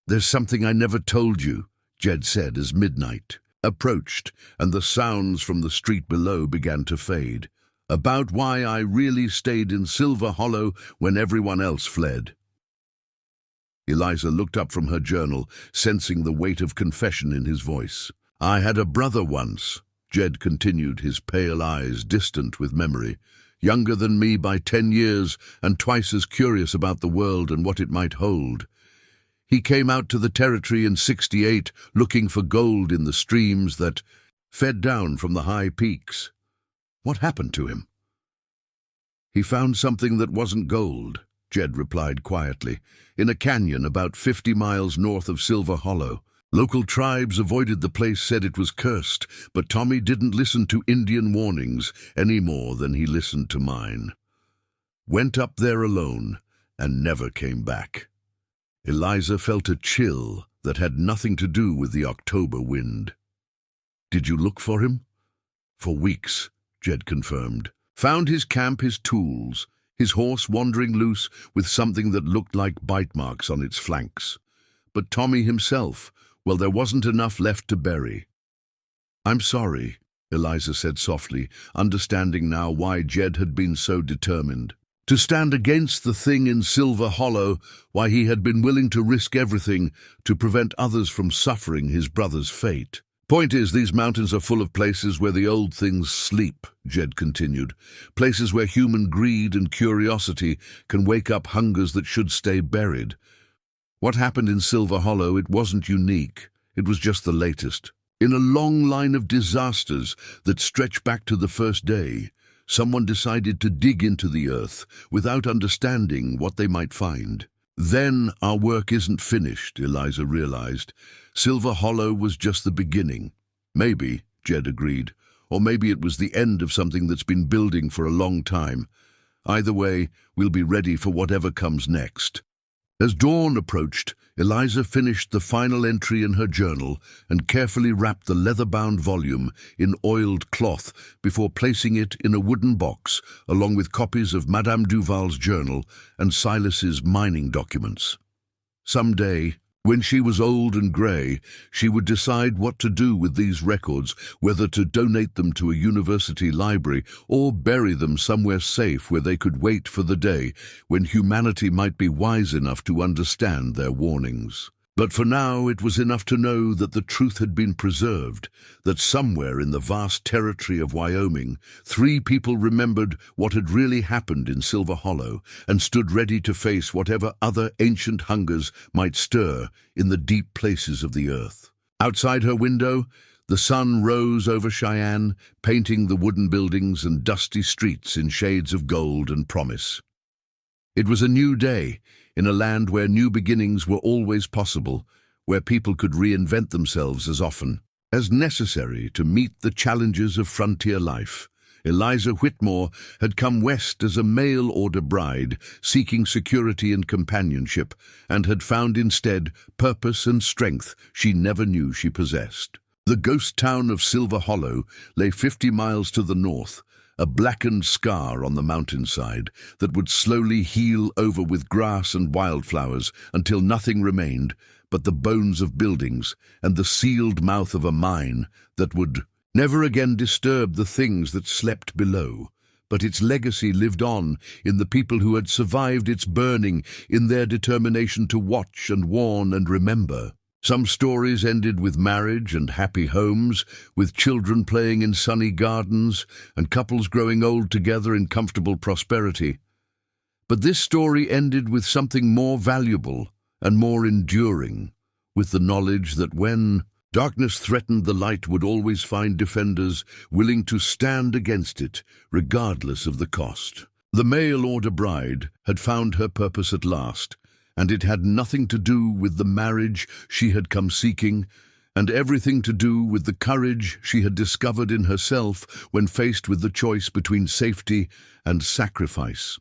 "There's something I never told you," Jed said as midnight approached and the sounds from the street below began to fade. "About why I really stayed in Silver Hollow when everyone else fled." Eliza looked up from her journal, sensing the weight of confession in his voice. "I had a brother once," Jed continued, his pale eyes distant with memory, "younger than me by 10 years and twice as curious about the world and what it might hold. He came out to the territory in '68 looking for gold in the streams that fed down from the high peaks. What happened to him?" "He found something that wasn't gold," Jed replied quietly, "in a canyon about 50 miles north of Silver Hollow. Local tribes avoided the place, said it was cursed, but Tommy didn't listen to Indian warnings any more than he listened to mine. Went up there alone and never came back." Eliza felt a chill that had nothing to do with the October wind. "Did you look for him?" "For weeks," Jed confirmed. "Found his camp, his tools, his horse wandering loose with something that looked like bite marks on its flanks. But Tommy himself, well, there wasn't enough left to bury." "I'm sorry," Eliza said softly, understanding now why Jed had been so determined to stand against the thing in Silver Hollow, why he had been willing to risk everything to prevent others from suffering his brother's fate. "Point is, these mountains are full of places where the old things sleep," Jed continued. "Places where human greed and curiosity can wake up hungers that should stay buried. What happened in Silver Hollow, it wasn't unique. It was just the latest. In a long line of disasters that stretch back to the first day, someone decided to dig into the earth without understanding what they might find. Then our work isn't finished," Eliza realized. "Silver Hollow was just the beginning." "Maybe," Jed agreed, Or maybe it was the end of something that's been building for a long time. Either way, we'll be ready for whatever comes next. As dawn approached, Eliza finished the final entry in her journal and carefully wrapped the leather-bound volume in oiled cloth before placing it in a wooden box, along with copies of Madame Duval's journal and Silas's mining documents. Someday, when she was old and grey, she would decide what to do with these records, whether to donate them to a university library or bury them somewhere safe where they could wait for the day when humanity might be wise enough to understand their warnings. But for now, it was enough to know that the truth had been preserved, that somewhere in the vast territory of Wyoming, 3 people remembered what had really happened in Silver Hollow and stood ready to face whatever other ancient hungers might stir in the deep places of the earth. Outside her window, the sun rose over Cheyenne, painting the wooden buildings and dusty streets in shades of gold and promise. It was a new day, in a land where new beginnings were always possible, where people could reinvent themselves as often as necessary to meet the challenges of frontier life. Eliza Whitmore had come west as a mail-order bride, seeking security and companionship, and had found instead purpose and strength she never knew she possessed. The ghost town of Silver Hollow lay 50 miles to the north, a blackened scar on the mountainside that would slowly heal over with grass and wildflowers until nothing remained but the bones of buildings and the sealed mouth of a mine that would never again disturb the things that slept below. But its legacy lived on in the people who had survived its burning, in their determination to watch and warn and remember. Some stories ended with marriage and happy homes, with children playing in sunny gardens and couples growing old together in comfortable prosperity. But this story ended with something more valuable and more enduring, with the knowledge that when darkness threatened, the light would always find defenders willing to stand against it, regardless of the cost. The mail-order bride had found her purpose at last, and it had nothing to do with the marriage she had come seeking, and everything to do with the courage she had discovered in herself when faced with the choice between safety and sacrifice.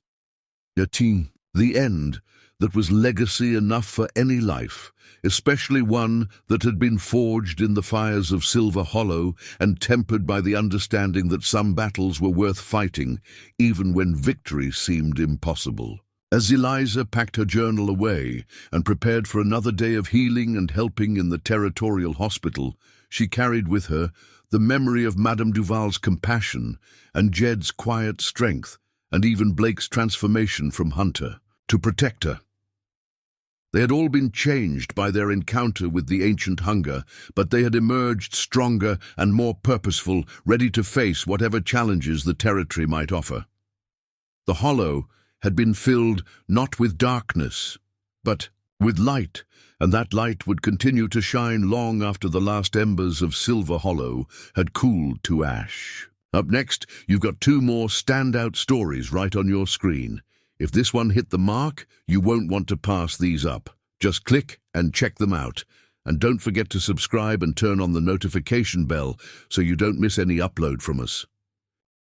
The end that was legacy enough for any life, especially one that had been forged in the fires of Silver Hollow and tempered by the understanding that some battles were worth fighting, even when victory seemed impossible. As Eliza packed her journal away and prepared for another day of healing and helping in the territorial hospital, she carried with her the memory of Madame Duval's compassion and Jed's quiet strength, and even Blake's transformation from hunter to protector. They had all been changed by their encounter with the ancient hunger, but they had emerged stronger and more purposeful, ready to face whatever challenges the territory might offer. The hollow had been filled not with darkness, but with light, and that light would continue to shine long after the last embers of Silver Hollow had cooled to ash. Up next, you've got 2 more standout stories right on your screen. If this one hit the mark, you won't want to pass these up. Just click and check them out. And don't forget to subscribe and turn on the notification bell so you don't miss any upload from us.